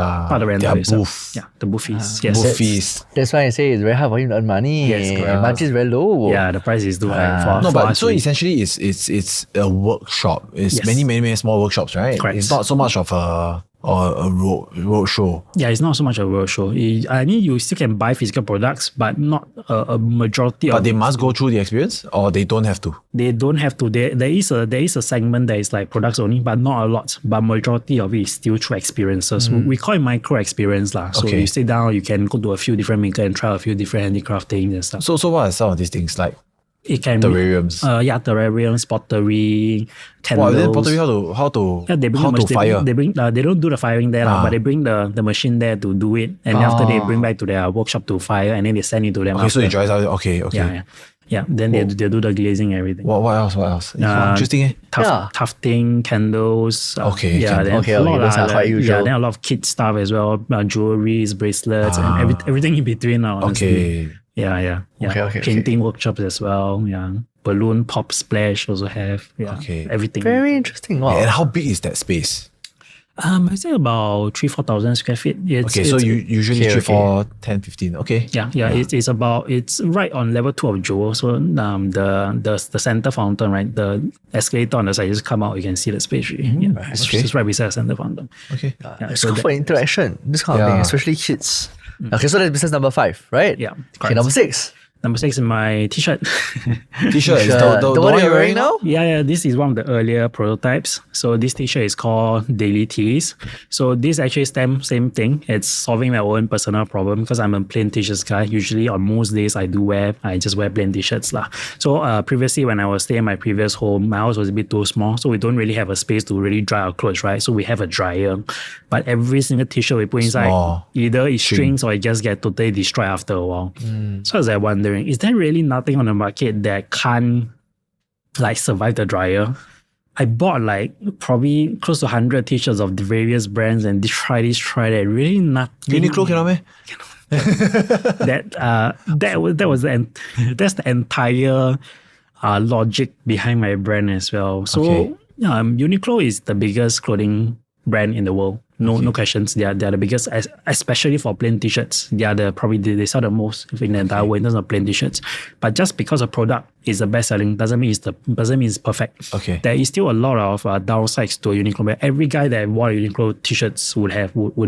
[SPEAKER 1] rental itself.
[SPEAKER 3] booth.
[SPEAKER 1] Yeah, the booth fees. Yes.
[SPEAKER 3] Booth fees.
[SPEAKER 2] That's why I say it's very hard for him to earn money.
[SPEAKER 1] Yes, correct.
[SPEAKER 2] Margin is very low.
[SPEAKER 1] Yeah, the price is too high for
[SPEAKER 3] No,
[SPEAKER 1] for
[SPEAKER 3] but
[SPEAKER 1] us
[SPEAKER 3] so
[SPEAKER 1] to-
[SPEAKER 3] essentially it's a workshop. It's
[SPEAKER 1] Yes.
[SPEAKER 3] many small workshops, right?
[SPEAKER 1] Correct.
[SPEAKER 3] It's not so much of a road show.
[SPEAKER 1] Yeah, it's not so much a world show. I mean, you still can buy physical products, but not a majority
[SPEAKER 3] But
[SPEAKER 1] of
[SPEAKER 3] they must go through the experience, or they don't have to.
[SPEAKER 1] They don't have to. There is a segment that is like products only, but not a lot. But majority of it is still through experiences. We call it micro experience lah. So
[SPEAKER 3] Okay.
[SPEAKER 1] you sit down, you can go to a few different makers and try a few different handicraft things and stuff.
[SPEAKER 3] So what are some of these things like
[SPEAKER 1] It can
[SPEAKER 3] terrariums?
[SPEAKER 1] yeah, terrariums, pottery,
[SPEAKER 3] Wow,
[SPEAKER 1] candles.
[SPEAKER 3] then pottery how to
[SPEAKER 1] Yeah, they bring
[SPEAKER 3] how
[SPEAKER 1] the
[SPEAKER 3] to
[SPEAKER 1] machine.
[SPEAKER 3] fire?
[SPEAKER 1] They don't do the firing there, lah,
[SPEAKER 3] Ah.
[SPEAKER 1] but they bring the machine there to do it, and then after they bring back to their workshop to fire, and then they send it to them.
[SPEAKER 3] Okay, so
[SPEAKER 1] after.
[SPEAKER 3] it dries out. Okay.
[SPEAKER 1] Yeah. Then they do the glazing and everything.
[SPEAKER 3] What else? Interesting. Eh?
[SPEAKER 2] Yeah.
[SPEAKER 1] Tufting, candles.
[SPEAKER 3] Okay,
[SPEAKER 1] Yeah,
[SPEAKER 3] candles.
[SPEAKER 1] then
[SPEAKER 2] Okay,
[SPEAKER 1] a lot
[SPEAKER 2] those are quite usual.
[SPEAKER 1] Yeah, then a lot of kid stuff as well, jewelries, bracelets, and everything in between now. Honestly.
[SPEAKER 3] Okay.
[SPEAKER 1] Yeah.
[SPEAKER 2] Okay.
[SPEAKER 1] Painting workshops as well. Yeah. Balloon pop splash also have. Yeah.
[SPEAKER 3] Okay.
[SPEAKER 1] Everything.
[SPEAKER 2] Very interesting. Wow.
[SPEAKER 3] And how big is that space?
[SPEAKER 1] I say about 3,000-4,000 square feet.
[SPEAKER 3] Okay, so you usually
[SPEAKER 2] Okay,
[SPEAKER 3] 3, 4, 10, 15. Okay.
[SPEAKER 1] Yeah. It's right on level 2 of Jewel. So the center fountain, right? The escalator on the side, just come out, you can see the space. Yeah, it's
[SPEAKER 3] Okay.
[SPEAKER 1] just right beside the center fountain.
[SPEAKER 3] Okay.
[SPEAKER 1] Yeah,
[SPEAKER 2] It's
[SPEAKER 1] so
[SPEAKER 2] good
[SPEAKER 1] that-
[SPEAKER 2] for interaction, this kind of
[SPEAKER 3] Yeah.
[SPEAKER 2] thing, especially kids. Okay, so that's business number 5, right?
[SPEAKER 1] Yeah,
[SPEAKER 2] Okay,
[SPEAKER 1] correct.
[SPEAKER 2] number 6.
[SPEAKER 1] Number 6 is my T-shirt.
[SPEAKER 3] T-shirt is
[SPEAKER 2] The one you're wearing now?
[SPEAKER 1] Yeah, this is one of the earlier prototypes. So this T-shirt is called Daily T-ies. So this actually same thing. It's solving my own personal problem because I'm a plain T-shirts guy. Usually on most days I just wear plain T-shirts lah. So previously when I was staying in my previous home, my house was a bit too small. So we don't really have a space to really dry our clothes, right? So we have a dryer. But every single T-shirt we put inside,
[SPEAKER 3] Small.
[SPEAKER 1] either it strings or it just get totally destroyed after a while. So I was like wondering, is there really nothing on the market that can't like survive the dryer? I bought like probably close to 100 T-shirts of the various brands and try this, try that. Really nothing.
[SPEAKER 3] Uniqlo cannot meh?
[SPEAKER 1] That's the entire logic behind my brand as well. So
[SPEAKER 3] Okay.
[SPEAKER 1] Uniqlo is the biggest clothing brand in the world. No questions. They are the biggest, especially for plain T-shirts. They are they sell the most in the entire world in terms of plain T-shirts. But just because a product is the best selling doesn't mean it's perfect.
[SPEAKER 3] Okay.
[SPEAKER 1] There is still a lot of downsides to a Uniqlo brand. Every guy that wore Uniqlo T-shirts would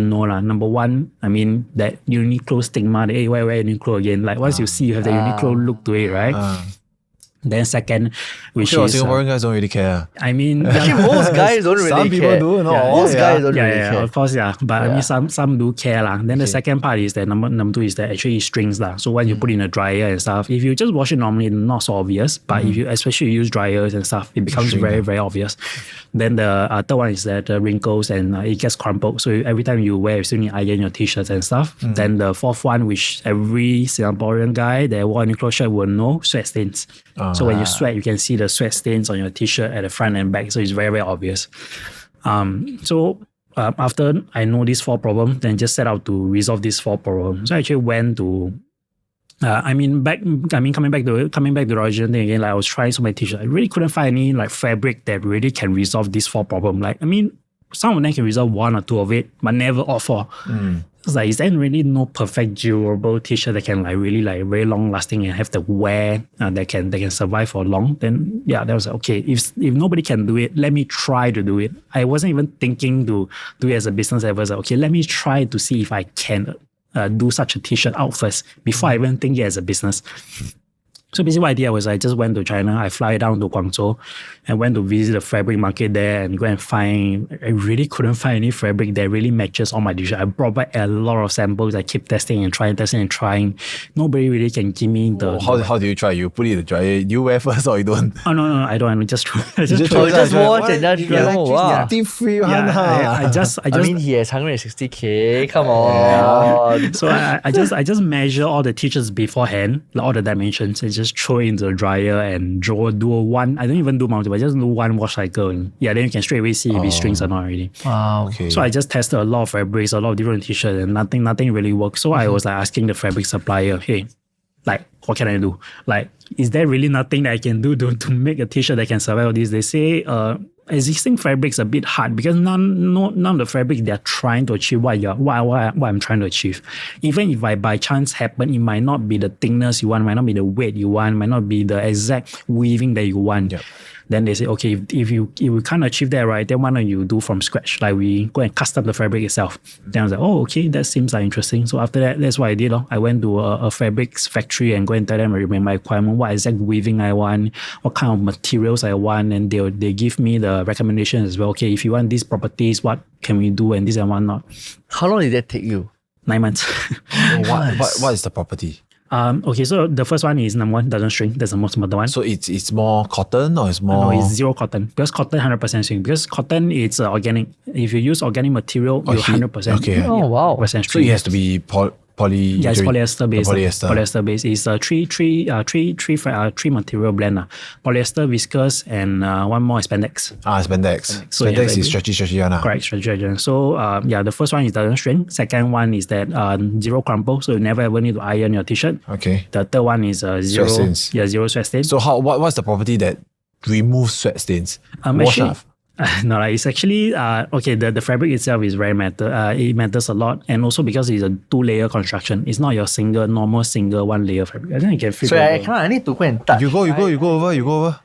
[SPEAKER 1] know lah. Number one, I mean that Uniqlo stigma. That, hey, why wear Uniqlo again? Like once you see you have the Uniqlo look to it, right? Then second, which
[SPEAKER 3] Sure,
[SPEAKER 1] is
[SPEAKER 3] Singaporean guys don't really care.
[SPEAKER 1] I mean,
[SPEAKER 2] Actually, most guys don't really
[SPEAKER 3] Some people
[SPEAKER 2] care.
[SPEAKER 3] do, no?
[SPEAKER 2] Most
[SPEAKER 3] Yeah.
[SPEAKER 2] guys don't really
[SPEAKER 1] yeah,
[SPEAKER 2] care.
[SPEAKER 1] of course, yeah. But I mean, some do care lah. Then the second part is that number 2 is that actually it strings lah. So when you put in a dryer and stuff, if you just wash it normally, not so obvious. But if you especially use dryers and stuff, it becomes very, very obvious. Then the third one is that wrinkles and it gets crumpled. So every time you wear, you still need to iron your T-shirts and stuff. Then the fourth one, which every Singaporean guy that wore a Uniqlo shirt will know, sweat stains. So when you sweat, you can see the sweat stains on your T-shirt at the front and back. So it's very, very obvious. After I know these 4 problems, then just set out to resolve these 4 problems. So I actually went to coming back to the original thing again, like I was trying so many T-shirts. I really couldn't find any like fabric that really can resolve these 4 problems. Like, I mean, some of them can resolve 1 or 2 of it, but never all 4. It's like, is there really no perfect durable T-shirt that can like really like very long lasting and have the wear that can survive for long? Then yeah, that was like, okay, if nobody can do it, let me try to do it. I wasn't even thinking to do it as a business ever. I was like, okay, let me try to see if I can do such a T-shirt out first before I even think it as a business. So basically what I did was I just went to China. I fly down to Guangzhou and went to visit the fabric market there and go and find, I really couldn't find any fabric that really matches all my T-shirt. I brought back a lot of samples. I keep testing and trying. Nobody really can give me the...
[SPEAKER 3] How do you try? You put it in the dryer. You wear first or you don't?
[SPEAKER 1] Oh, no, I don't. I just
[SPEAKER 2] just watch and just
[SPEAKER 3] You're
[SPEAKER 2] oh, wow.
[SPEAKER 3] free one.
[SPEAKER 1] I just
[SPEAKER 2] I mean, he has 160K. Come on.
[SPEAKER 1] So I just measure all the T-shirts beforehand, like all the dimensions, and just throw it into the dryer and do one. I don't even do multiple. I just do one wash cycle. And yeah, then you can straight away see if it strings or not already.
[SPEAKER 2] Wow.
[SPEAKER 3] Okay.
[SPEAKER 1] So I just tested a lot of fabrics, a lot of different T-shirts, and nothing really worked. So I was like asking the fabric supplier, hey, like, what can I do? Like, is there really nothing that I can do to make a T-shirt that can survive all this? They say, existing fabrics a bit hard because none of the fabric they're trying to achieve what I'm trying to achieve. Even if I by chance happen, it might not be the thickness you want, might not be the weight you want, might not be the exact weaving that you want.
[SPEAKER 3] Yep.
[SPEAKER 1] Then they say, okay, if you can't achieve that, right, then why don't you do from scratch? Like we go and custom the fabric itself. Then I was like, oh, okay, that seems like interesting. So after that, that's what I did. I went to a fabrics factory and go and tell them my requirement, what exact weaving I want, what kind of materials I want, and they give me the recommendations as well. Okay, if you want these properties, what can we do, and this and what not.
[SPEAKER 2] How long did that take you?
[SPEAKER 1] 9 months.
[SPEAKER 3] What is the property?
[SPEAKER 1] Okay, so the first one is number one, doesn't shrink. That's the most important one.
[SPEAKER 3] So it's more cotton or it's more...
[SPEAKER 1] No, it's zero cotton. Because cotton 100% shrink. Because cotton it's organic. If you use organic material, you're 100%.
[SPEAKER 3] Okay.
[SPEAKER 2] Oh, wow.
[SPEAKER 1] Percent
[SPEAKER 3] So
[SPEAKER 1] shrink.
[SPEAKER 3] it has to be poly...
[SPEAKER 1] Yeah, it's polyester based.
[SPEAKER 3] Polyester
[SPEAKER 1] based. It's three material blend. Polyester, viscose, and one more is spandex.
[SPEAKER 3] Spandex.
[SPEAKER 1] So
[SPEAKER 3] Spandex
[SPEAKER 1] yeah,
[SPEAKER 3] is stretchy one.
[SPEAKER 1] Correct, stretchy. So the first one is doesn't shrink. Second one is that zero crumple, so you never ever need to iron your T-shirt.
[SPEAKER 3] Okay.
[SPEAKER 1] The third one is zero
[SPEAKER 3] Sweat stains.
[SPEAKER 1] Yeah, zero sweat stains.
[SPEAKER 3] So what's the property that removes sweat stains? Wash
[SPEAKER 1] Actually,
[SPEAKER 3] off.
[SPEAKER 1] no, it's actually okay. The fabric itself is very it matters a lot, and also because it's a 2-layer construction. It's not your normal single 1-layer fabric. I think you can flip
[SPEAKER 2] So
[SPEAKER 1] over.
[SPEAKER 2] I need to go and touch.
[SPEAKER 3] You go over.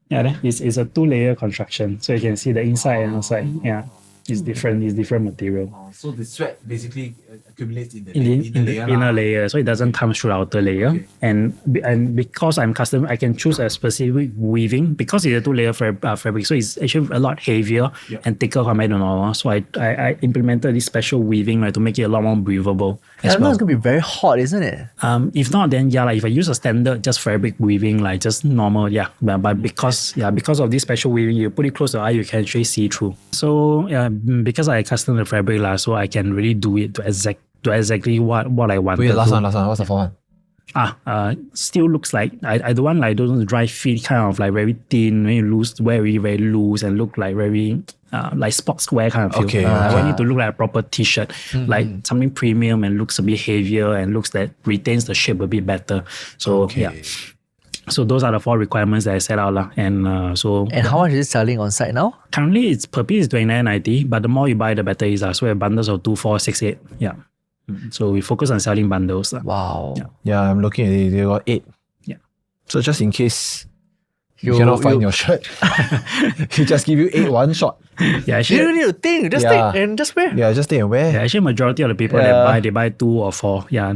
[SPEAKER 1] Yeah, it's a 2-layer construction, so you can see the inside and outside. Yeah, it's different. It's different material.
[SPEAKER 3] So the sweat basically accumulates in the
[SPEAKER 1] In the inner layer, so it doesn't come through the outer layer.
[SPEAKER 3] Okay.
[SPEAKER 1] And because I'm custom, I can choose a specific weaving because it's a 2-layer fabric, so it's actually a lot heavier and thicker compared to normal. So I implemented this special weaving, right, to make it a lot more breathable as
[SPEAKER 2] I know
[SPEAKER 1] well.
[SPEAKER 2] it's going to be very hot, isn't it?
[SPEAKER 1] If not, then like if I use a standard just fabric weaving, like just normal, but because of this special weaving, you put it close to the eye, you can actually see through. So because I custom the fabric, so I can really do it to exactly what I want.
[SPEAKER 3] Wait, last one. What's the fourth one?
[SPEAKER 1] Still looks like I don't want like those dry fit kind of like very thin, when you loose, very very loose and look like very like sportswear kind of feel.
[SPEAKER 3] Okay.
[SPEAKER 1] I want it to look like a proper T-shirt, like something premium and looks a bit heavier and looks that retains the shape a bit better. So So those are the 4 requirements that I set out. And
[SPEAKER 2] how much is it selling on site now?
[SPEAKER 1] currently it's per piece is $29.90, but the more you buy, the better it is. So we have bundles of 2, 4, 6, 8. Yeah. So we focus on selling bundles.
[SPEAKER 2] Wow.
[SPEAKER 3] Yeah, I'm looking at it. They got 8.
[SPEAKER 1] Yeah.
[SPEAKER 3] So just in case you cannot find your shirt, he just give you 8 one shot.
[SPEAKER 1] Yeah,
[SPEAKER 2] You
[SPEAKER 1] actually,
[SPEAKER 2] don't need to think. Just take and just wear.
[SPEAKER 3] Yeah, just take and wear.
[SPEAKER 1] actually majority of the people that they buy 2 or 4. Yeah.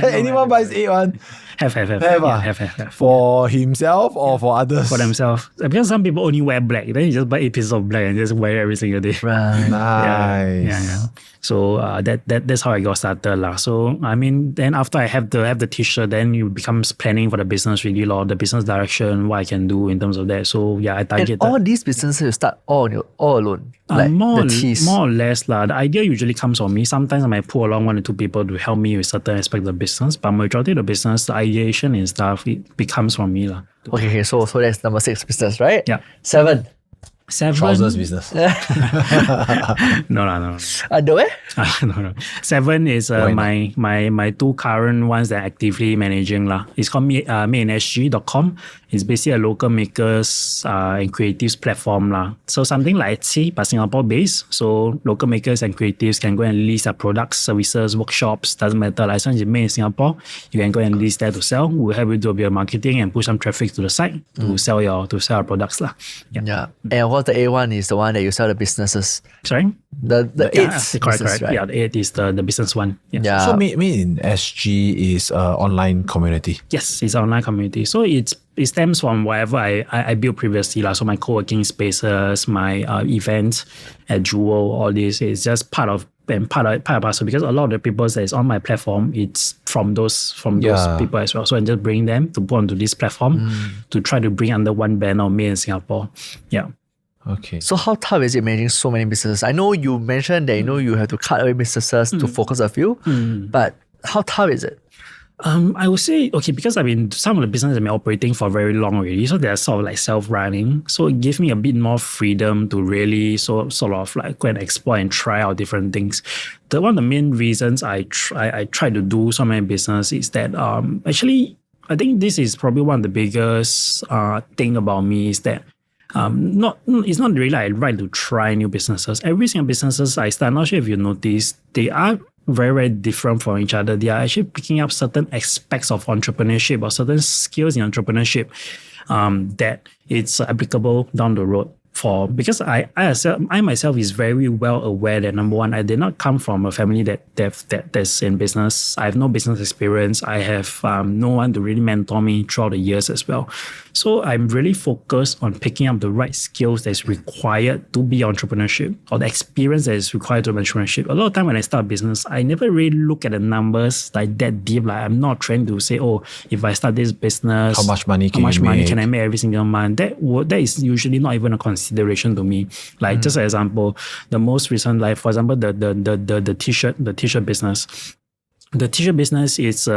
[SPEAKER 3] Anyone buys 8 one?
[SPEAKER 1] Have.
[SPEAKER 3] Have. For himself or for others?
[SPEAKER 1] For themselves. Because some people only wear black. Then you just buy 8 pieces of black and just wear it every single day.
[SPEAKER 2] Right.
[SPEAKER 3] Nice.
[SPEAKER 1] Yeah. So that's how I got started. So I mean, then after I have the T-shirt, then you becomes planning for the business really, the business direction, what I can do in terms of that. So yeah, I targeted.
[SPEAKER 2] And all these businesses you start all alone. Like
[SPEAKER 1] more
[SPEAKER 2] the teas.
[SPEAKER 1] or less. The idea usually comes from me. Sometimes I might pull along 1 or 2 people to help me with certain aspects of the business, but majority of the business, the ideation and stuff, it becomes from me.
[SPEAKER 2] Okay, so that's number 6 business, right?
[SPEAKER 1] Yeah.
[SPEAKER 2] 7.
[SPEAKER 1] 7.
[SPEAKER 3] Trousers business.
[SPEAKER 1] No.
[SPEAKER 2] Underwear?
[SPEAKER 1] No. 7 is my 2 current ones that I'm actively managing. It's called madeInSG.com. It's basically a local makers and creatives platform. So something like Etsy, but Singapore based. So local makers and creatives can go and list their products, services, workshops, doesn't matter. As long as it's made in Singapore, you can go and list there to sell. We'll help you do a bit of marketing and push some traffic to the site to sell your products.
[SPEAKER 2] Yeah. And what the A1 is the one that you sell the businesses.
[SPEAKER 1] Sorry?
[SPEAKER 2] The 8th.
[SPEAKER 1] Correct.
[SPEAKER 2] Right?
[SPEAKER 1] Yeah, the 8 is the business one.
[SPEAKER 2] Yeah.
[SPEAKER 3] So Made in SG is an online community.
[SPEAKER 1] Yes, it's an online community. So it stems from whatever I built previously. So my co-working spaces, my events at Jewel, all this is just part of parcel, because a lot of the people that is on my platform, it's from those people as well. So I just bring them to put onto this platform to try to bring under one banner made in Singapore. Yeah.
[SPEAKER 3] Okay.
[SPEAKER 2] So how tough is it managing so many businesses? I know you mentioned that you have to cut away businesses to focus a few, but how tough is it?
[SPEAKER 1] I would say, okay, because some of the businesses have been operating for very long already, so they're sort of like self-running. So it gives me a bit more freedom to really sort of like go and explore and try out different things. One of the main reasons I try to do so many business is that actually, I think this is probably one of the biggest thing about me is that it's not really like right to try new businesses. Every single businesses I start, not sure if you notice, they are very, very different from each other. They are actually picking up certain aspects of entrepreneurship or certain skills in entrepreneurship that it's applicable down the road. Because I myself is very well aware that number one, I did not come from a family that's in business. I have no business experience. I have no one to really mentor me throughout the years as well. So I'm really focused on picking up the right skills that's required to be entrepreneurship, or the experience that is required to be entrepreneurship. A lot of time when I start business, I never really look at the numbers like that deep. Like I'm not trying to say, oh, if I start this business,
[SPEAKER 3] how much money can
[SPEAKER 1] I make every single month? That is usually not even a consideration to me. Like just an example, the most recent, like for example, the T-shirt business. The T-shirt business is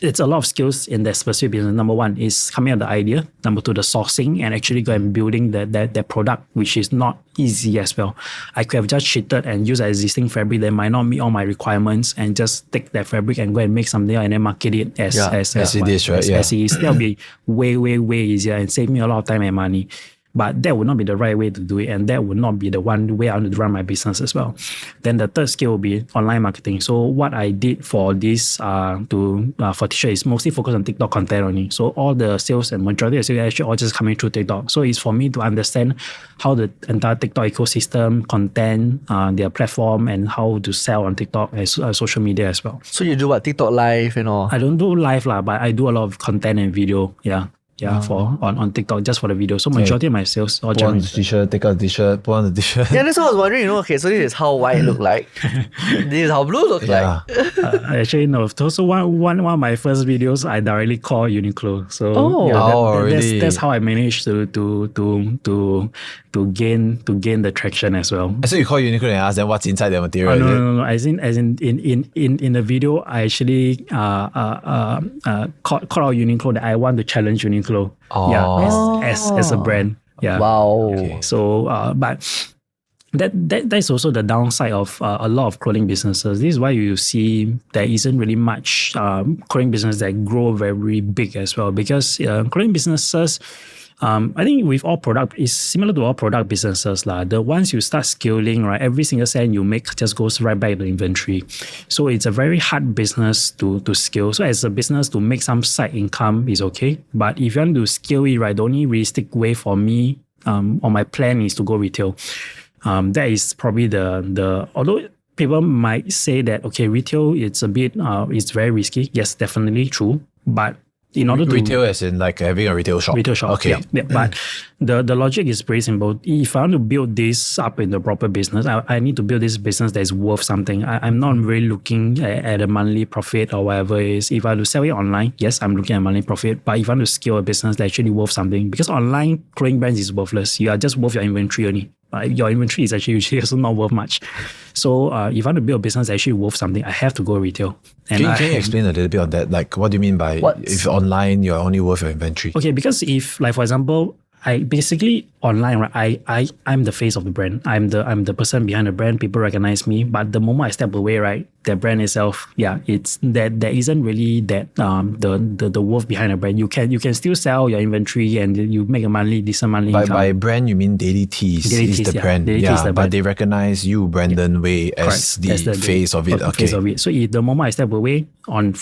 [SPEAKER 1] it's a lot of skills in that specific business. Number one is coming up with the idea. Number two, the sourcing and actually go and building that product, which is not easy as well. I could have just cheated and used an existing fabric that might not meet all my requirements and just take that fabric and go and make something and then market it as it is, right? As it is. That would be way, way, way easier and save me a lot of time and money. But that would not be the right way to do it, and that would not be the one way I want to run my business as well. Then the third skill will be online marketing. So what I did for this for T-shirt is mostly focus on TikTok content only. So all the sales and majority of sales actually all just coming through TikTok. So it's for me to understand how the entire TikTok ecosystem, content, their platform, and how to sell on TikTok as social media as well.
[SPEAKER 2] So you do what, TikTok live and all?
[SPEAKER 1] I don't do live but I do a lot of content and video. For on TikTok just for the video. So majority of my sales all
[SPEAKER 3] put on the T-shirt, take out the T-shirt, put on the T-shirt.
[SPEAKER 2] Yeah, that's what I was wondering. Okay, so this is how white look like. This is how blue look like.
[SPEAKER 1] Actually, no. So one of my first videos, I directly call Uniqlo. So
[SPEAKER 3] really?
[SPEAKER 1] That's how I managed to gain the traction as well.
[SPEAKER 3] So you call Uniqlo and ask them what's inside the material?
[SPEAKER 1] No. As in in the video, I actually called out Uniqlo that I want to challenge Uniqlo. As a brand. Yeah.
[SPEAKER 2] Wow.
[SPEAKER 1] Okay. So, but that's also the downside of a lot of clothing businesses. This is why you see there isn't really much clothing business that grow very big as well, because clothing businesses, I think with all product, it's similar to all product businesses. The once you start scaling, right, every single cent you make just goes right back to inventory. So it's a very hard business to scale. So as a business, to make some side income is okay. But if you want to scale it, right, the only realistic way for me or my plan is to go retail. That is probably the although people might say that, okay, retail, it's a bit, it's very risky. Yes, definitely true. But in order to
[SPEAKER 3] retail as in like having a retail shop. Okay.
[SPEAKER 1] Yeah. But the logic is pretty simple. If I want to build this up in the proper business, I need to build this business that is worth something. I'm not really looking at a monthly profit or whatever it is. If I want to sell it online, yes, I'm looking at monthly profit. But if I want to scale a business that actually worth something, because online clothing brands is worthless. You are just worth your inventory only. Your inventory is actually usually also not worth much. So if I want to build a business that actually worth something, I have to go retail. And
[SPEAKER 3] can you explain a little bit on that? Like, what do you mean by if online you're only worth your inventory?
[SPEAKER 1] Okay, because if, like for example, I basically online, right? I'm the face of the brand. I'm the person behind the brand. People recognize me. But the moment I step away, right, the brand itself, it's that there isn't really that the worth behind the brand. You can still sell your inventory and you make a decent monthly income.
[SPEAKER 3] By brand you mean Daily T-ies is the brand. But they recognize you, Brandon Wei, as the face of it.
[SPEAKER 1] Face of it. So the moment I step away from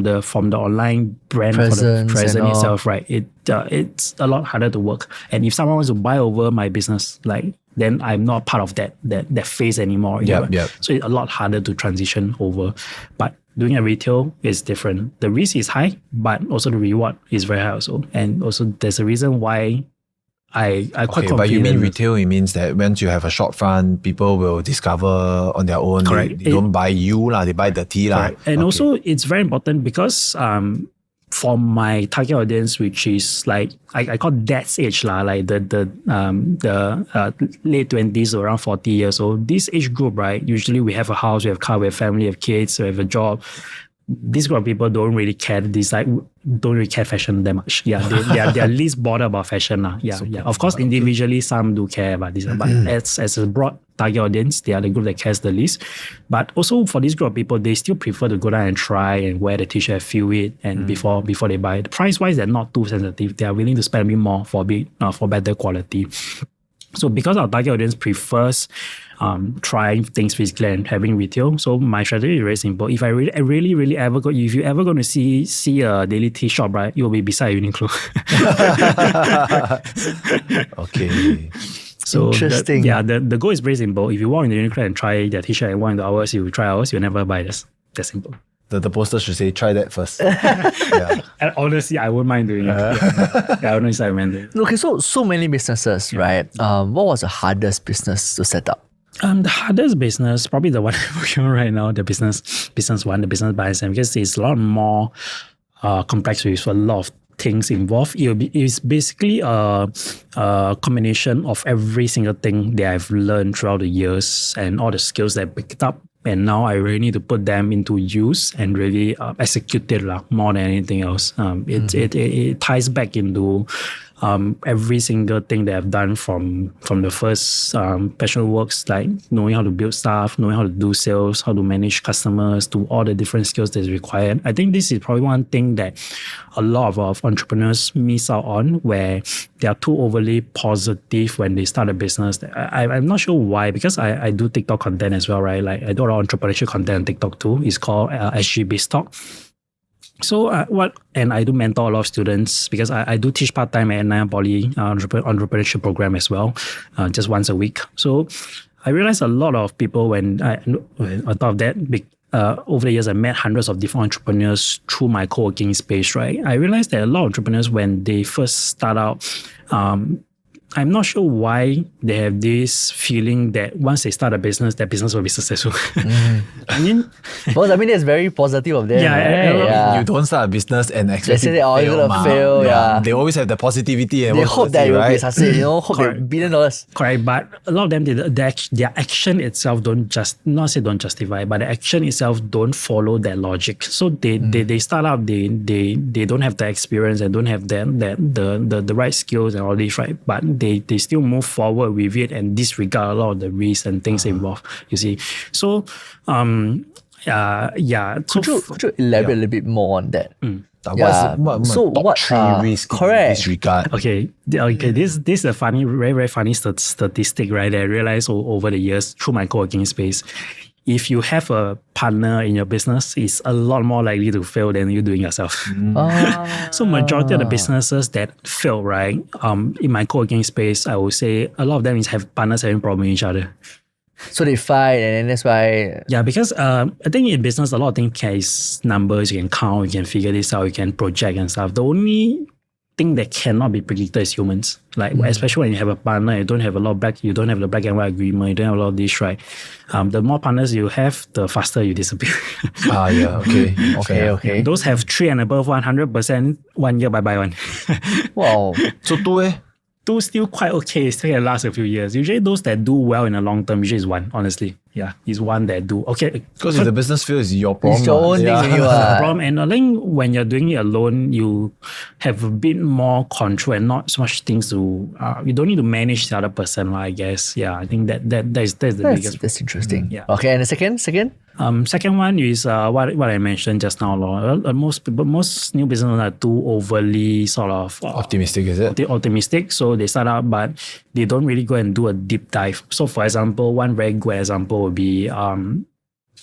[SPEAKER 1] the online brand presence itself, right, it's a lot harder to work. And if someone wants to buy over my business, like, then I'm not part of that phase anymore. So it's a lot harder to transition over. But doing a retail is different. The risk is high, but also the reward is very high also. And also there's a reason why I quite confident.
[SPEAKER 3] But you mean retail, it means that once you have a short front, people will discover on their own.
[SPEAKER 1] Correct.
[SPEAKER 3] They don't buy you, they buy the tea.
[SPEAKER 1] And also it's very important because for my target audience, which is like I call dad's age like the late 20s or around 40 years old. This age group, right? Usually we have a house, we have a car, we have family, we have kids, we have a job. This group of people don't really care. This like don't really care fashion that much. Yeah, they are least bothered about fashion. Yeah. Of course, individually, some do care about this. But as a broad target audience, they are the group that cares the least. But also for this group of people, they still prefer to go down and try and wear the t-shirt, feel it, and before they buy it. Price-wise, they're not too sensitive. They are willing to spend a bit more for better quality. So because our target audience prefers trying things physically and having retail, so my strategy is very simple. If I really ever go, if you're ever going to see a daily tea shop, right, you'll be beside Uniqlo.
[SPEAKER 3] Okay.
[SPEAKER 1] So
[SPEAKER 2] Interesting.
[SPEAKER 1] The goal is very simple. If you walk into Uniqlo and try their t-shirt in 1 hours, you try ours, you'll never buy this. That's simple.
[SPEAKER 3] The poster should say, try that first. Yeah.
[SPEAKER 1] And honestly, I wouldn't mind doing it. Honestly, I wouldn't mind doing it.
[SPEAKER 2] Okay, so many businesses, right? What was the hardest business to set up?
[SPEAKER 1] The hardest business, probably the one I'm working on right now, the business business, because it's a lot more complex with a lot of things involved. It's basically a combination of every single thing that I've learned throughout the years and all the skills that I picked up. And now I really need to put them into use and really execute it more than anything else. It ties back into every single thing that I've done from the first passion works, like knowing how to build stuff, knowing how to do sales, how to manage customers, to all the different skills that's required. I think this is probably one thing that a lot of entrepreneurs miss out on, where they are too overly positive when they start a business. I'm not sure why, because I do TikTok content as well, right? Like I do a lot of entrepreneurship content on TikTok too. It's called SGB Stock. So and I do mentor a lot of students, because I do teach part-time at Nanyang Poly entrepreneurship program as well, just once a week. So I realized a lot of people on top of that, over the years, I met hundreds of different entrepreneurs through my co-working space, right? I realized that a lot of entrepreneurs, when they first start out, I'm not sure why they have this feeling that once they start a business, their business will be successful. I mean,
[SPEAKER 2] that's very positive of them.
[SPEAKER 3] You don't start a business and expect
[SPEAKER 2] they say,
[SPEAKER 3] it
[SPEAKER 2] you're gonna fail.
[SPEAKER 3] They always have the positivity and
[SPEAKER 2] they hope that it will be
[SPEAKER 3] right?
[SPEAKER 2] success. Hope they $1 billion.
[SPEAKER 1] Correct, but a lot of them, their action itself don't justify, but the action itself don't follow that logic. So they start out, they don't have the experience and don't have the right skills and all this, right? But they still move forward with it and disregard a lot of the risks and things involved, you see. So Could
[SPEAKER 2] you elaborate a little bit more on that?
[SPEAKER 3] What three risks in this regard?
[SPEAKER 1] Okay. This is a very, very funny statistic, right? That I realized over the years through my co-working space. If you have a partner in your business, it's a lot more likely to fail than you doing yourself. So majority of the businesses that fail, right? In my co-working space, I would say a lot of them have partners having problems with each other.
[SPEAKER 2] So they fight, and then that's why.
[SPEAKER 1] Yeah, because I think in business, a lot of things is numbers. You can count, you can figure this out, you can project and stuff. The only thing that cannot be predicted is humans. Like especially when you have a partner, you don't have the black and white agreement, you don't have a lot of this, right? The more partners you have, the faster you disappear.
[SPEAKER 2] Okay.
[SPEAKER 1] Those have 3 and above 100%, 1 year bye one.
[SPEAKER 2] Wow.
[SPEAKER 3] So
[SPEAKER 1] Two still quite okay, still can last a few years. Usually those that do well in the long term, usually is one, honestly. Yeah, is one that do okay.
[SPEAKER 3] Because if the business fails, it's your problem.
[SPEAKER 2] It's your own thing.
[SPEAKER 1] Problem. And I think when you're doing it alone, you have a bit more control and not so much things to. You don't need to manage the other person, I guess. Yeah, I think that's the biggest.
[SPEAKER 2] That's interesting.
[SPEAKER 1] Yeah.
[SPEAKER 2] Okay, and the second.
[SPEAKER 1] Second one is what I mentioned just now. Most new business owners are too overly sort of
[SPEAKER 3] Optimistic, is it?
[SPEAKER 1] Optimistic. So they start out, but they don't really go and do a deep dive. So for example, one very good example would be a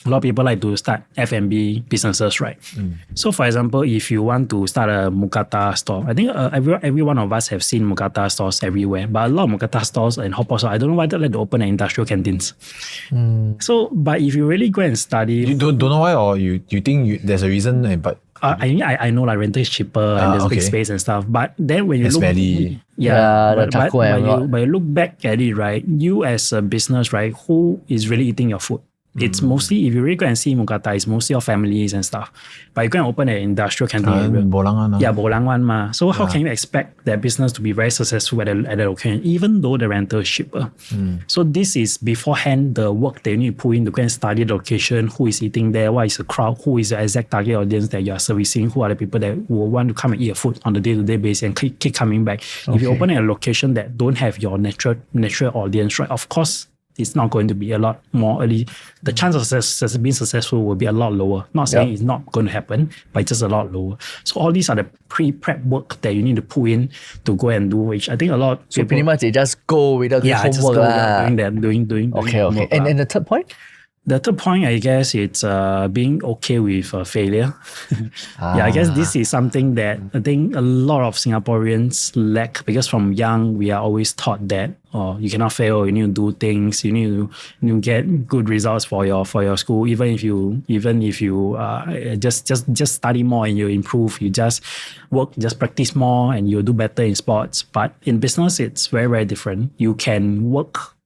[SPEAKER 1] lot of people like to start F&B businesses, right? So for example, if you want to start a Mookata store, I think every one of us have seen Mookata stores everywhere, but a lot of Mookata stores and hotpot stores, I don't know why they like to open industrial canteens. So, but if you really go and study...
[SPEAKER 3] You don't know why, or you think there's a reason, but...
[SPEAKER 1] I know like rental is cheaper and there's big space and stuff, but then when you look... but you look back at it, right, you as a business, right, who is really eating your food? It's mostly, if you really go and see Mookata, it's mostly of families and stuff. But you go and open an industrial canteen area.
[SPEAKER 3] Bolangan.
[SPEAKER 1] Yeah, Bolang one ma. So how can you expect that business to be very successful at the location, even though the rental is cheaper? So this is beforehand the work that you need to put in to go and study the location, who is eating there, what is the crowd, who is the exact target audience that you are servicing, who are the people that will want to come and eat your food on the day-to-day basis and keep coming back. If you open a location that don't have your natural audience, right, of course, it's not going to be a lot more early. The chance of being successful will be a lot lower. Not saying it's not going to happen, but just a lot lower. So all these are the pre-prep work that you need to put in to go and do, which I think a lot.
[SPEAKER 2] So pretty much they just go without doing homework.
[SPEAKER 1] Just go without doing that, doing
[SPEAKER 2] Okay.
[SPEAKER 1] homework.
[SPEAKER 2] And the third point?
[SPEAKER 1] The third point, I guess, it's being okay with failure. Yeah, I guess this is something that I think a lot of Singaporeans lack, because from young, we are always taught that you cannot fail, you need to do things, you need to get good results for your school, even if you just study more and you improve, you just work, just practice more and you'll do better in sports. But in business, it's very, very different. You can work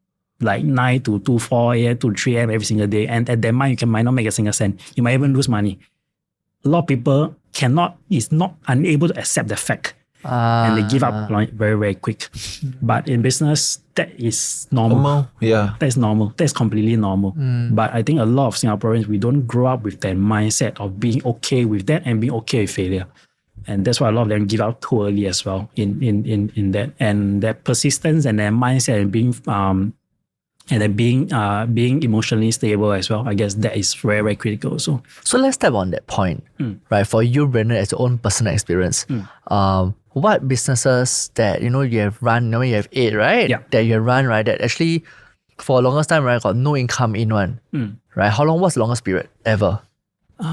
[SPEAKER 1] like 9 to 4 a.m. to 3 a.m. every single day. And at that moment, you might not make a single cent. You might even lose money. A lot of people unable to accept the fact. And they give up very, very quick. But in business, that is normal.
[SPEAKER 3] Yeah.
[SPEAKER 1] That's normal. That's completely normal. But I think a lot of Singaporeans, we don't grow up with that mindset of being okay with that and being okay with failure. And that's why a lot of them give up too early as well in that. And that persistence and that mindset and being emotionally stable as well, I guess that is very, very critical. So
[SPEAKER 2] let's step on that point, right? For you, Brendan, as your own personal experience, what businesses that you have run? You have 8, right?
[SPEAKER 1] Yeah.
[SPEAKER 2] That you have run, right? That actually, for the longest time, right, got no income in one, right? How long was the longest period ever?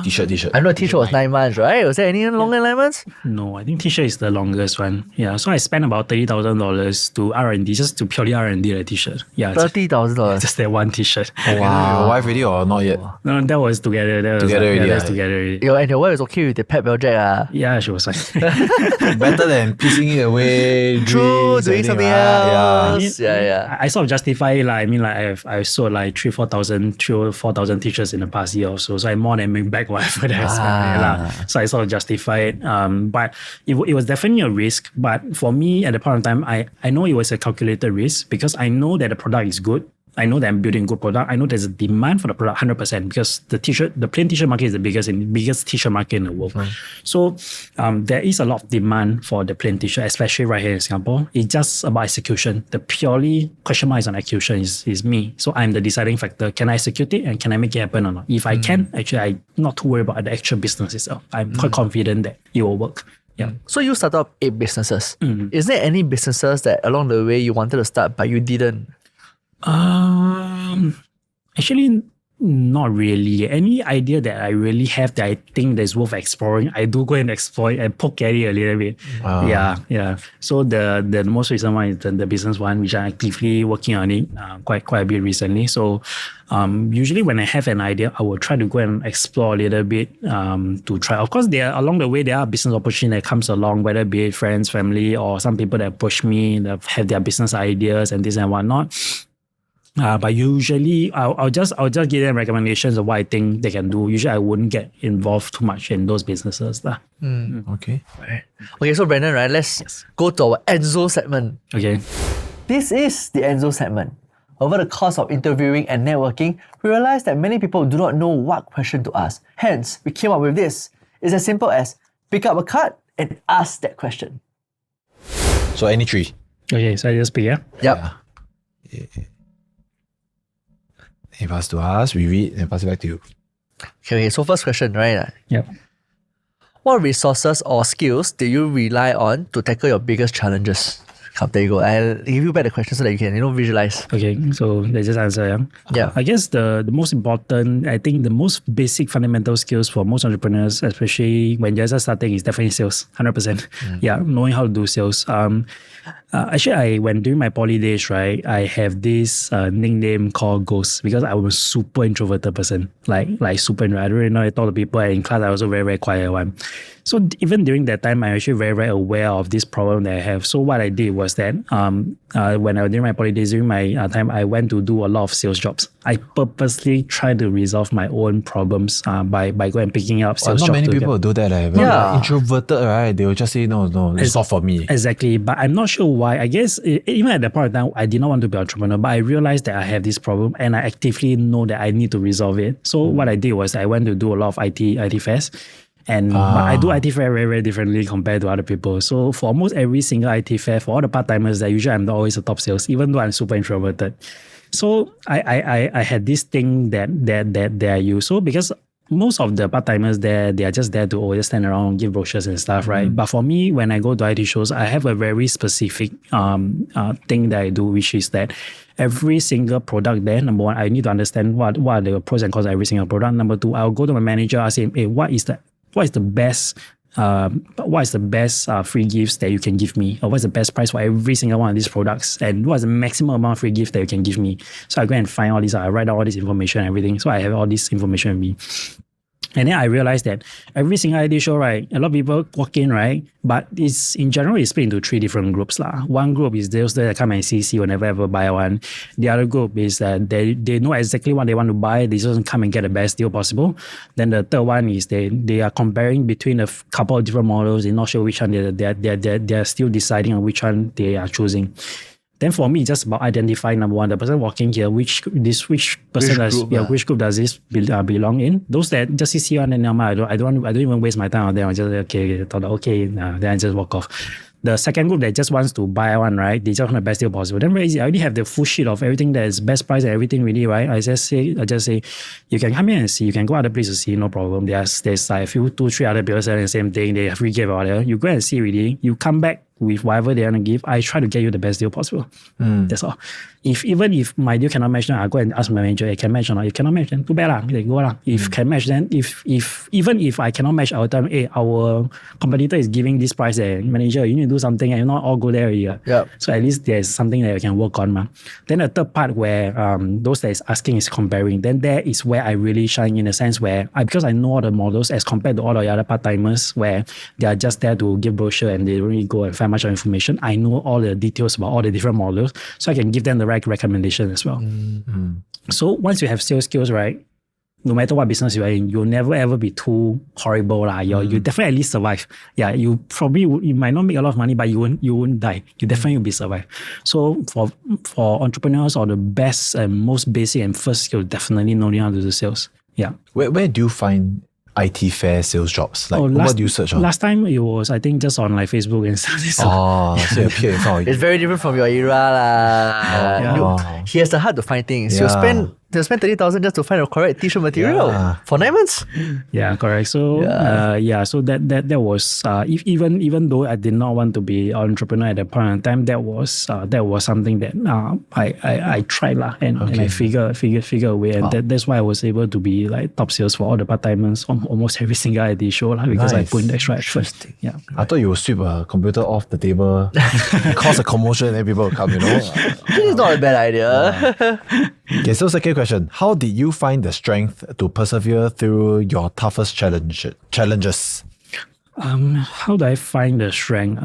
[SPEAKER 3] T-shirt.
[SPEAKER 2] I know T-shirt was 9 months, right? Was there any longer than 9 months?
[SPEAKER 1] No, I think T-shirt is the longest one. Yeah, so I spent about $30,000 to R&D, just to purely R&D the T-shirt. Yeah,
[SPEAKER 2] $30,000.
[SPEAKER 1] just that one T-shirt.
[SPEAKER 3] Wow. Your wife already or not yet?
[SPEAKER 1] No, that was together.
[SPEAKER 3] Together
[SPEAKER 1] already.
[SPEAKER 2] And your wife was okay with the pet project?
[SPEAKER 1] Yeah, she was like
[SPEAKER 3] Better than piecing it away.
[SPEAKER 2] True,
[SPEAKER 3] dreams,
[SPEAKER 2] doing something
[SPEAKER 3] right?
[SPEAKER 2] else. Yeah.
[SPEAKER 1] I sort of justify it. I mean, I sold like 4,000 T-shirts in the past year or so. So I more than make back whatever that I spent. So I sort of justify it. But it was definitely a risk. But for me, at the point of time, I know it was a calculated risk because I know that the product is good. I know that I'm building a good product. I know there's a demand for the product 100% because the plain T-shirt market is the biggest T-shirt market in the world. So there is a lot of demand for the plain T-shirt, especially right here in Singapore. It's just about execution. The purely question mark is on execution is me. So I'm the deciding factor. Can I execute it and can I make it happen or not? If I can, actually, I'm not too worried about the actual business itself. I'm quite confident that it will work. Yeah.
[SPEAKER 2] So you started up 8 businesses. Is there any businesses that along the way you wanted to start but you didn't?
[SPEAKER 1] Actually, not really. Any idea that I really have that I think that's worth exploring, I do go and explore and poke at it a little bit. Yeah. So the most recent one is the business one, which I'm actively working on it quite a bit recently. So usually when I have an idea, I will try to go and explore a little bit to try. Of course, along the way, there are business opportunities that comes along, whether it be friends, family, or some people that push me, that have their business ideas and this and whatnot. But usually I'll just give them recommendations of what I think they can do. Usually I wouldn't get involved too much in those businesses.
[SPEAKER 3] Okay.
[SPEAKER 2] Right. Okay, so Brendan, right, let's go to our Enzo segment.
[SPEAKER 1] Okay.
[SPEAKER 2] This is the Enzo segment. Over the course of interviewing and networking, we realized that many people do not know what question to ask. Hence, we came up with this. It's as simple as pick up a card and ask that question.
[SPEAKER 3] So any 3.
[SPEAKER 1] Okay, so I just pick, yeah?
[SPEAKER 2] Yep.
[SPEAKER 3] He pass to us, we read and pass it back to you.
[SPEAKER 2] Okay, so first question, right?
[SPEAKER 1] Yep.
[SPEAKER 2] What resources or skills do you rely on to tackle your biggest challenges? Come, there you go. I'll give you back the question so that you can, visualize.
[SPEAKER 1] Okay, so let's just answer, yeah?
[SPEAKER 2] Yeah.
[SPEAKER 1] I guess the most important, I think the most basic fundamental skills for most entrepreneurs, especially when you're just starting, is definitely sales, 100%. Yeah, knowing how to do sales. Actually, when during my poly days, right, I have this nickname called Ghost because I was super introverted person, like super introvert. I don't really know how to talk to people. And in class, I was also very, very quiet one. So even during that time, I'm actually very, very aware of this problem that I have. So what I did was that when I was during my poly days, during my time, I went to do a lot of sales jobs. I purposely tried to resolve my own problems by going and picking up sales jobs.
[SPEAKER 3] Not many people do that. When
[SPEAKER 2] Yeah.
[SPEAKER 3] introverted, right? They will just say, no, it's not for me.
[SPEAKER 1] Exactly. But I'm not sure why. I guess even at that point in time, I did not want to be an entrepreneur, but I realized that I have this problem and I actively know that I need to resolve it. So what I did was I went to do a lot of IT fairs. But I do IT fair very, very differently compared to other people. So for almost every single IT fair, for all the part-timers, that usually I'm not always a top sales, even though I'm super introverted. So I had this thing that I use. So because most of the part-timers there, they are just there to always stand around, give brochures and stuff, right? But for me, when I go to IT shows, I have a very specific thing that I do, which is that every single product there, number one, I need to understand what are the pros and cons of every single product. Number two, I'll go to my manager, ask him, hey, what is the best free gifts that you can give me, or what's the best price for every single one of these products, and what's the maximum amount of free gift that you can give me. So I go and find all these, I write down all this information and everything. So I have all this information with me. And then I realized that every single ID show, right, a lot of people walk in, right? But it's in general, it's split into 3 different groups. One group is those that come and see whenever ever buy one. The other group is that they know exactly what they want to buy. They just come and get the best deal possible. Then the third one is they are comparing between a couple of different models. They're not sure which one they're still deciding on which one they are choosing. Then for me, it's just about identifying, number one, the person walking here, which group does this belong in? Those that just see one and I don't even waste my time on them. I just then I just walk off. The second group that just wants to buy one, right? They just want the best deal possible. Then very easy. I already have the full sheet of everything that is best price and everything really, right? I just say, you can come here and see. You can go other places to see, no problem. There's like a few, 2-3 other people selling the same thing. They have free gift out there. You go and see really. You come back with whatever they want to give. I try to get you the best deal possible. That's all. Even if my deal cannot match, then I go and ask my manager, can match or not? If cannot match, then too bad lah. They go lah. If can match, then even if I cannot match, I will tell them, hey, our competitor is giving this price. Manager, you need to do something, and not all go there already.
[SPEAKER 2] Yep.
[SPEAKER 1] So at least there's something that you can work on. Then the third part where those that is asking is comparing. Then there is where I really shine in a sense where because I know all the models as compared to all the other part-timers where they are just there to give brochure and they don't really go and find much information. I know all the details about all the different models, so I can give them the right recommendation as well. So once you have sales skills, right, no matter what business you are in, you'll never ever be too horrible. You definitely at least survive. Yeah, you might not make a lot of money, but you won't die. You definitely will be survive. So for entrepreneurs, or the best and most basic and first skill, definitely knowing how to do sales. Yeah.
[SPEAKER 3] Where do you find IT fair sales jobs? What do you search on?
[SPEAKER 1] Last time it was, I think, just on like Facebook and stuff.
[SPEAKER 3] So it appeared in front of you.
[SPEAKER 2] It's very different from your era. He has the heart to find things. They'll spend 30,000 just to find a correct T-shirt material for 9 months.
[SPEAKER 1] Yeah, correct. So so that was even though I did not want to be an entrepreneur at that point in time, that was something that I tried and I figure a way, and that's why I was able to be like top sales for all the part-timers on almost every single ID show because I put in the extra effort. Yeah.
[SPEAKER 3] I thought you would sweep a computer off the table, cause a commotion, and people will come.
[SPEAKER 2] It's not a bad idea.
[SPEAKER 3] Okay, so second question. How did you find the strength to persevere through your toughest challenges?
[SPEAKER 1] How do I find the strength?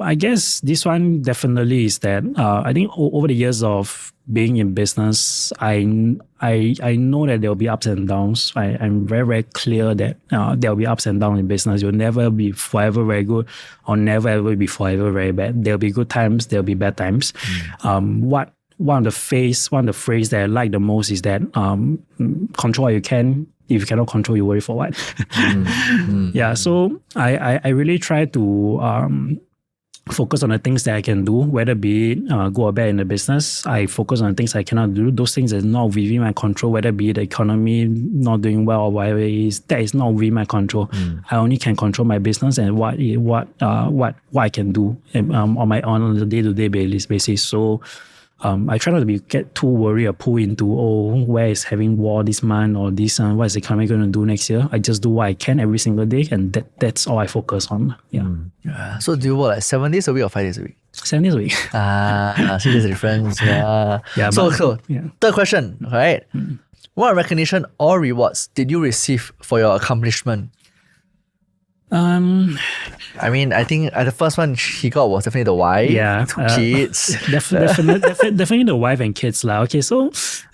[SPEAKER 1] I guess this one definitely is that I think over the years of being in business, I know that there will be ups and downs. I'm very, very clear that there will be ups and downs in business. You'll never be forever very good or never ever be forever very bad. There'll be good times, there'll be bad times. One of the phrase that I like the most is that control what you can. If you cannot control, you worry for what? Yeah, so I really try to focus on the things that I can do, whether be it good or bad in the business. I focus on the things I cannot do. Those things that are not within my control, whether be the economy not doing well or whatever it is, that is not within my control. I only can control my business and what I can do on a day-to-day basis. So I try not to get too worried or pull into, where is having war this month or this, what is the economy going to do next year? I just do what I can every single day, and that's all I focus on. Yeah.
[SPEAKER 2] So do you work like 7 days a week or 5 days a week?
[SPEAKER 1] 7 days a week.
[SPEAKER 2] See there's a difference. Yeah.
[SPEAKER 1] Yeah,
[SPEAKER 2] So,
[SPEAKER 1] but- yeah.
[SPEAKER 2] third question, right? What recognition or rewards did you receive for your accomplishment? I mean, I think the first one he got was definitely the wife,
[SPEAKER 1] Yeah,
[SPEAKER 2] 2 kids.
[SPEAKER 1] Definitely the wife and kids lah. Okay, so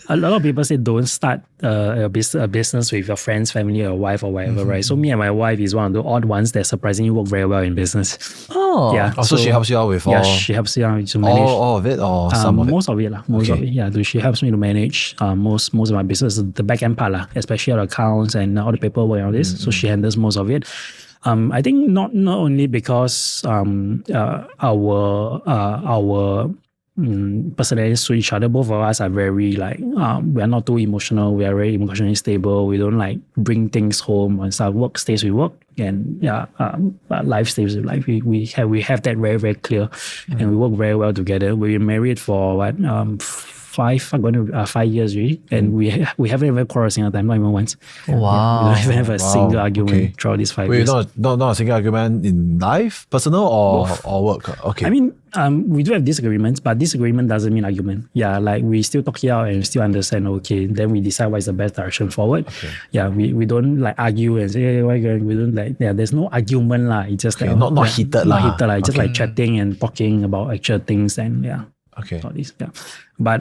[SPEAKER 1] a lot of people say don't start a business with your friends, family, or wife or whatever, right? So me and my wife is one of the odd ones that surprisingly work very well in business.
[SPEAKER 2] Oh,
[SPEAKER 1] Yeah.
[SPEAKER 3] Also, she helps you out with all,
[SPEAKER 1] she helps you out to manage.
[SPEAKER 3] all of it or some of it?
[SPEAKER 1] Most of it lah. Most of it. Yeah. She helps me to manage most of my business, the back end part lah, especially all the accounts and all the paperwork and all this. So she handles most of it. I think not only because our personalities suit each other. Both of us are very like we are not too emotional. We are very emotionally stable. We don't like bring things home and stuff. Work stays with work, and life stays with life. We have that very very clear, and we work very well together. We've been married for 5 years really, and we haven't even quarreled a single time, not even once.
[SPEAKER 2] Wow.
[SPEAKER 1] We don't even have a single argument
[SPEAKER 3] Okay.
[SPEAKER 1] throughout these 5
[SPEAKER 3] Wait,
[SPEAKER 1] years.
[SPEAKER 3] not a single argument in life, personal or work? Okay.
[SPEAKER 1] I mean, we do have disagreements, but disagreement doesn't mean argument. Yeah, like we still talk it out and still understand, okay, then we decide what is the best direction forward.
[SPEAKER 3] Okay.
[SPEAKER 1] Yeah, we don't like argue and say, hey, why we don't like, yeah, there's no argument lah. It's just
[SPEAKER 3] Okay,
[SPEAKER 1] like,
[SPEAKER 3] not heated lah.
[SPEAKER 1] Not heated lah. It's just
[SPEAKER 3] Okay.
[SPEAKER 1] like chatting and talking about actual things and yeah.
[SPEAKER 3] Okay.
[SPEAKER 1] All this, yeah. But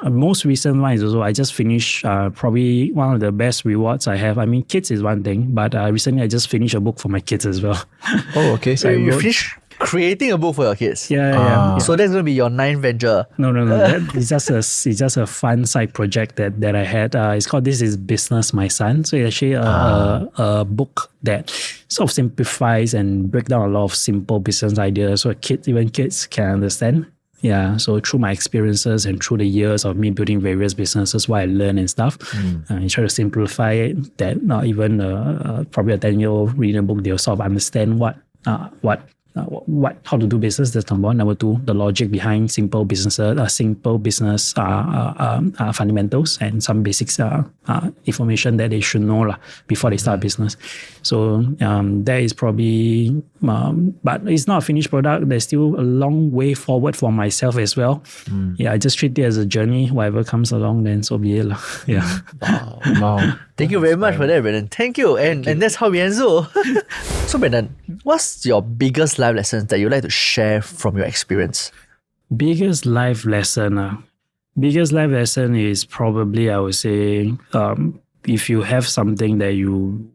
[SPEAKER 1] most recent one is also I just finished probably one of the best rewards I have. I mean, kids is one thing, but recently I just finished a book for my kids as well.
[SPEAKER 3] Oh, okay.
[SPEAKER 2] So you finished creating a book for your kids.
[SPEAKER 1] Yeah.
[SPEAKER 2] So that's going to be your 9th venture.
[SPEAKER 1] No. It's just a fun side project that I had. It's called This Is Business, My Son. So it's actually a book that sort of simplifies and break down a lot of simple business ideas so even kids can understand. Yeah, so through my experiences and through the years of me building various businesses, what I learned and stuff, I try to simplify it that not even probably a 10-year-old reading a book, they'll sort of understand how to do business. That's number one. Number two, the logic behind simple business fundamentals and some basics information that they should know before they start a business. So that is probably, but it's not a finished product. There's still a long way forward for myself as well. Yeah, I just treat it as a journey. Whatever comes along, then so be it. Yeah.
[SPEAKER 3] Wow.
[SPEAKER 2] Thank you very much for that, Brandon. Thank you. And that's how we end. So, Brandon, what's your biggest life lessons that you'd like to share from your experience?
[SPEAKER 1] Biggest life lesson. Biggest life lesson is probably, I would say, if you have something that you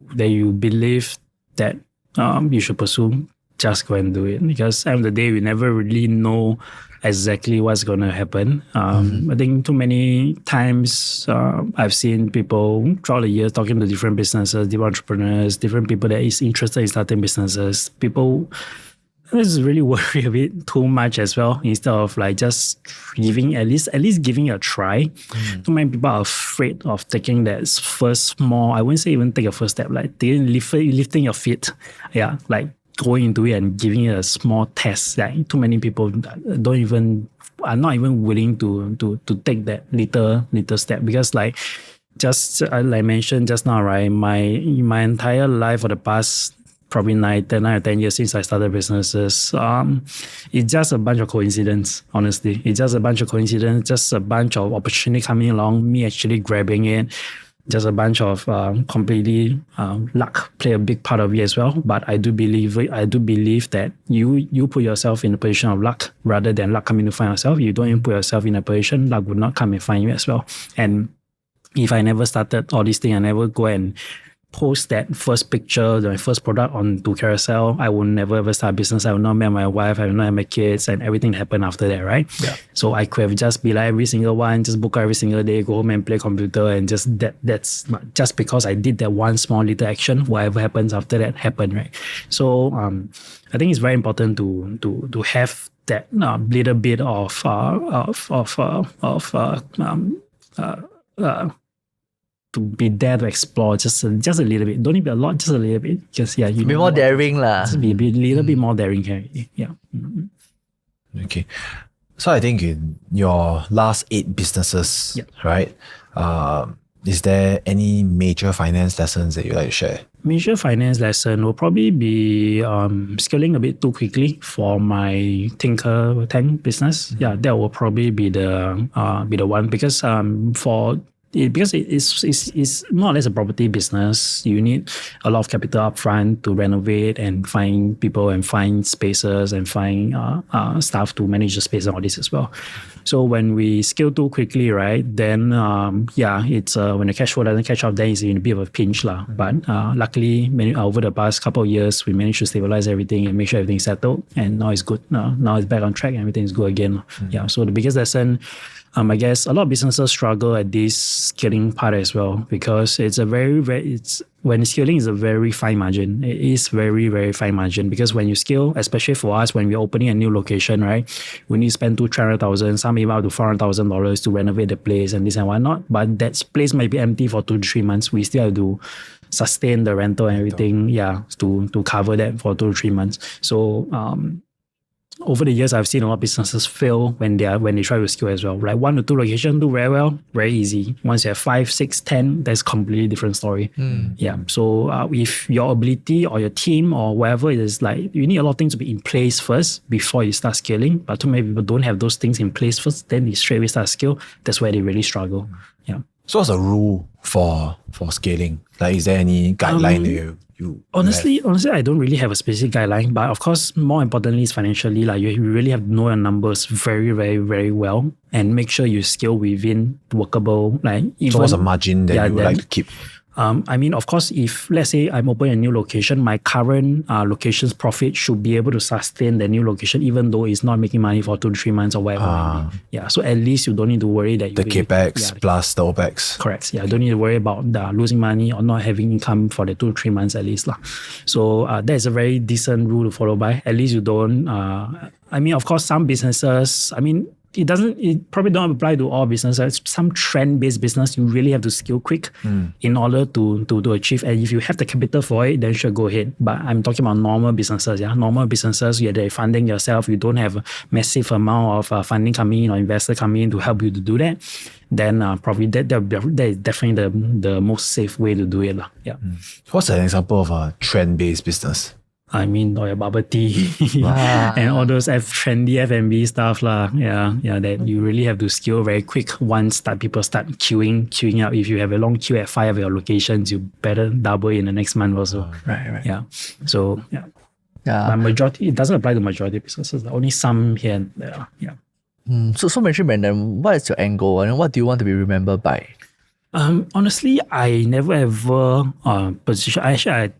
[SPEAKER 1] believe that you should pursue, just go and do it. Because at the end of the day, we never really know exactly what's going to happen. I think too many times I've seen people throughout the years talking to different businesses, different entrepreneurs, different people that is interested in starting businesses. People just really worry a bit too much as well, instead of like just giving at least giving it a try. Too many people are afraid of taking that first small, I wouldn't say even take a first step, like lifting your feet. Yeah, like going into it and giving it a small test. Like too many people are not even willing to take that little step, because like just like I mentioned just now, right? My entire life for the past probably 9 or 10 years since I started businesses, it's just a bunch of coincidence, honestly. It's just a bunch of coincidence, just a bunch of opportunity coming along, me actually grabbing it. Just a bunch of completely luck play a big part of it as well. But I do believe that you put yourself in a position of luck rather than luck coming to find yourself. You don't even put yourself in a position, luck would not come and find you as well. And if I never started all these things, I never go and post that first picture, my first product onto Carousell, I will never ever start a business. I will not meet my wife, I will not have my kids, and everything happened after that, right? Yeah. So I could have just be like every single one, just book out every single day, go home and play computer, and that's just because I did that one small little action, whatever happens after that happened, right? So I think it's very important to have that little bit to be there to explore just a little bit. Don't need to be a lot, just a little bit. Just you
[SPEAKER 2] be more daring lah.
[SPEAKER 1] Just be a little bit more daring here. Yeah.
[SPEAKER 3] Okay. So I think in your last 8 businesses, right? Is there any major finance lessons that you like to share?
[SPEAKER 1] Major finance lesson will probably be scaling a bit too quickly for my Tinker tank business. Yeah, that will probably be the one because it's more or less a property business. You need a lot of capital upfront to renovate and find people and find spaces and find staff to manage the space and all this as well. So when we scale too quickly, right, then it's when the cash flow doesn't catch up, then it's in a bit of a pinch lah. But luckily, over the past couple of years, we managed to stabilize everything and make sure everything's settled, and now it's good. Now it's back on track and everything's good again. Yeah. So the biggest lesson, I guess a lot of businesses struggle at this scaling part as well because it's a when scaling is a very fine margin. It is very, very fine margin because when you scale, especially for us, when we're opening a new location, right, we need to spend $200,000, some even up to $400,000 to renovate the place and this and whatnot. But that place might be empty for 2 to 3 months. We still have to sustain the rental and everything, to cover that for 2 to 3 months. So over the years, I've seen a lot of businesses fail when they try to scale as well. Like 1 to 2 locations do very well, very easy. Once you have 5, 6, 10, that's a completely different story. Yeah. So if your ability or your team or whatever it is, like you need a lot of things to be in place first before you start scaling. But too many people don't have those things in place first, then they straight away start scale. That's where they really struggle. Yeah.
[SPEAKER 3] So what's a rule for scaling? Like, is there any guideline that you
[SPEAKER 1] Honestly, I don't really have a specific guideline, but of course, more importantly is financially. Like you really have to know your numbers very, very, very well and make sure you scale within workable. Like even,
[SPEAKER 3] so what's a margin that you would like to keep?
[SPEAKER 1] Of course, if let's say I'm opening a new location, my current location's profit should be able to sustain the new location, even though it's not making money for 2 to 3 months or whatever. Yeah, so at least you don't need to worry that
[SPEAKER 3] the capex plus the opex.
[SPEAKER 1] Correct. Yeah, don't need to worry about losing money or not having income for the 2 to 3 months at least lah. So that is a very decent rule to follow by. At least you don't. Of course, some businesses. It probably don't apply to all businesses. Some trend-based business, you really have to scale quick in order to achieve. And if you have the capital for it, then sure, go ahead. But I'm talking about normal businesses. Yeah, normal businesses, you're funding yourself. You don't have a massive amount of funding coming in or investor coming in to help you to do that. Then probably that is definitely the most safe way to do it. Yeah.
[SPEAKER 3] What's an example of a trend-based business?
[SPEAKER 1] Or your bubble tea and all those trendy F&B stuff lah. Yeah, that you really have to scale very quick once that people start queuing up. If you have a long queue at 5 of your locations, you better double in the next month or so.
[SPEAKER 2] Right.
[SPEAKER 1] Yeah. So yeah. But majority, it doesn't apply to majority of businesses. Only some here and there. Yeah.
[SPEAKER 2] So mention, Brandon, what is your end goal and what do you want to be remembered by?
[SPEAKER 1] Honestly, I never ever I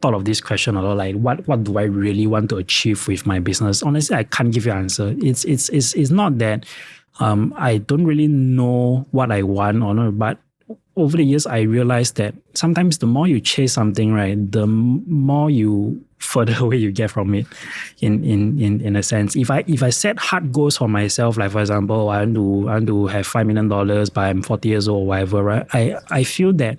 [SPEAKER 1] thought of this question a lot. Like, what do I really want to achieve with my business? Honestly, I can't give you an answer. It's not that I don't really know what I want or not, but over the years, I realized that sometimes the more you chase something, right, the more you further away you get from it. In a sense, if I set hard goals for myself, like for example, I want to have $5 million by I'm 40 years old or whatever, right? I feel that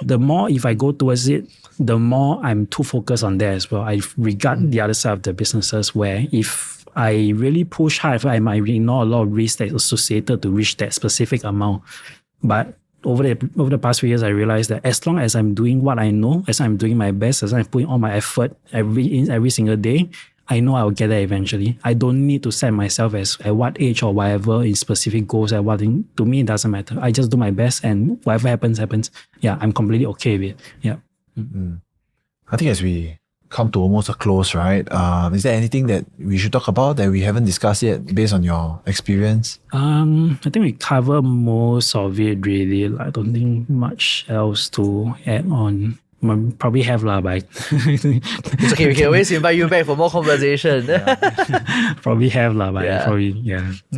[SPEAKER 1] the more if I go towards it, the more I'm too focused on that as well. I regard the other side of the businesses where if I really push hard, I might ignore a lot of risks that's associated to reach that specific amount. But over the past few years, I realized that as long as I'm doing what I know, as I'm doing my best, as I'm putting all my effort every single day, I know I'll get there eventually. I don't need to set myself as at what age or whatever in specific goals at what thing. To me, it doesn't matter. I just do my best and whatever happens, happens. Yeah, I'm completely okay with it. Yeah.
[SPEAKER 3] Mm-hmm. I think as we come to almost a close, right? Is there anything that we should talk about that we haven't discussed yet based on your experience? I
[SPEAKER 1] think we cover most of it really. I don't think much else to add on. Probably have lah, but
[SPEAKER 2] it's okay. We can always invite you back for more conversation.
[SPEAKER 1] Probably have lah, but probably.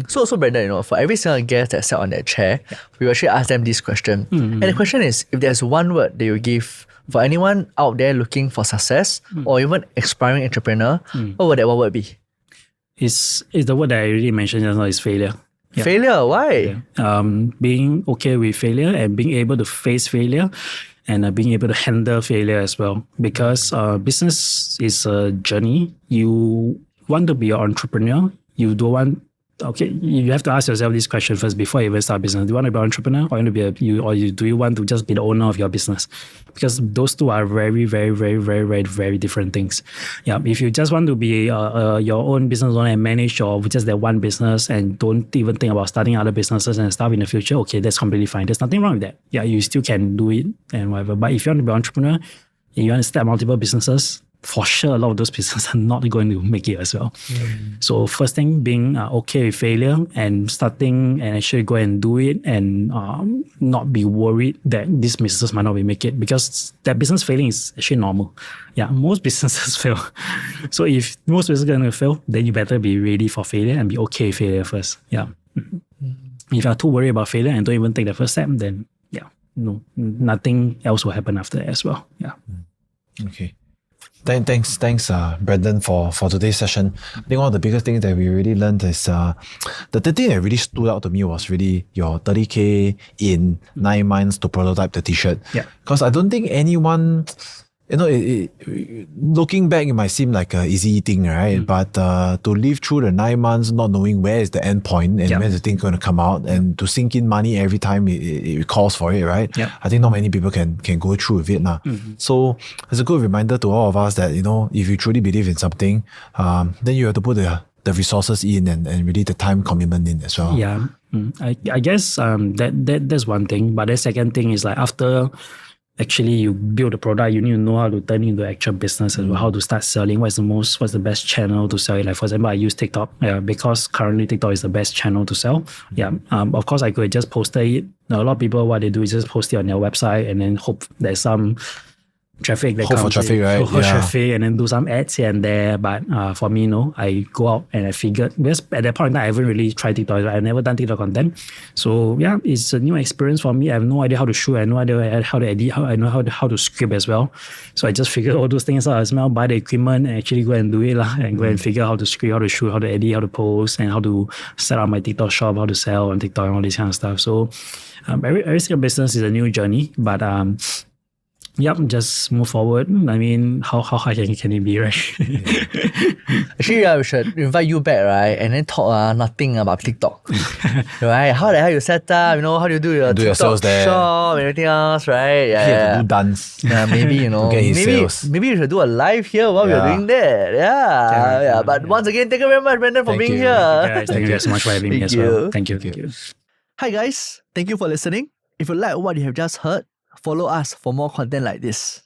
[SPEAKER 2] So Brandon, for every single guest that sat on that chair, we actually ask them this question, and the question is: if there's one word that you give for anyone out there looking for success or even aspiring entrepreneur, what would that one word be?
[SPEAKER 1] It's the word that I already mentioned just now, is failure.
[SPEAKER 2] Yeah. Failure? Why?
[SPEAKER 1] Yeah. Being okay with failure and being able to face failure and being able to handle failure as well. Because business is a journey. You want to be an entrepreneur. You don't want okay, you have to ask yourself this question first before you even start a business. Do you want to be an entrepreneur, or do you want to just be the owner of your business? Because those two are very, very, very, very, very, very different things. Yeah, if you just want to be your own business owner and manage just that one business and don't even think about starting other businesses and stuff in the future, okay, that's completely fine. There's nothing wrong with that. Yeah, you still can do it and whatever. But if you want to be an entrepreneur, you want to start multiple businesses, for sure, a lot of those businesses are not going to make it as well. So first thing, being okay with failure and starting and actually go and do it and not be worried that this business might not be make it, because that business failing is actually normal. Yeah, most businesses fail. So if most businesses are going to fail, then you better be ready for failure and be okay with failure first. Yeah. If you're too worried about failure and don't even take the first step, then no, nothing else will happen after that as well. Yeah.
[SPEAKER 3] Okay. Thanks, Brandon, for today's session. I think one of the biggest things that we really learned is the thing that really stood out to me was really your 30K in 9 months to prototype the T-shirt.
[SPEAKER 1] Yeah.
[SPEAKER 3] Because I don't think anyone, looking back, it might seem like an easy thing, right? But to live through the 9 months not knowing where is the end point and where's the thing going to come out, and to sink in money every time it calls for it, right?
[SPEAKER 1] Yeah.
[SPEAKER 3] I think not many people can go through with it now. So it's a good reminder to all of us that, if you truly believe in something, then you have to put the resources in and really the time commitment in as well.
[SPEAKER 1] Yeah. I guess that's one thing. But the second thing is like after actually you build a product, you need to know how to turn it into actual business as well, how to start selling, what's the best channel to sell it. Like for example, I use TikTok because currently TikTok is the best channel to sell. Yeah. Of course I could just post it. Now, a lot of people, what they do is just post it on their website and then hope there's some traffic that comes.
[SPEAKER 3] Traffic, right?
[SPEAKER 1] Traffic and then do some ads here and there. But for me, no, I go out and I figured, because at that point in time, I haven't really tried TikTok. I've never done TikTok content. So yeah, it's a new experience for me. I have no idea how to shoot. I have no idea how to edit. I know how to script as well. So I just figured all those things out as well, buy the equipment and actually go and do it and go and figure out how to script, how to shoot, how to edit, how to post, and how to set up my TikTok shop, how to sell on TikTok and all this kind of stuff. So every single business is a new journey, but just move forward. I mean, how hard can it be, right?
[SPEAKER 2] Actually, we should invite you back, right? And then talk nothing about TikTok. Right? How the hell you set up, how do you do your TikTok
[SPEAKER 3] sales there,
[SPEAKER 2] shop and everything else, right?
[SPEAKER 3] You have to do dance.
[SPEAKER 2] Yeah, maybe, maybe you should do a live here while we're doing that. Yeah. But once again, thank you very much, Brandon, for being here.
[SPEAKER 1] Guys, thank you so much for having me as well. Thank you.
[SPEAKER 2] Hi guys, thank you for listening. If you like what you have just heard, follow us for more content like this.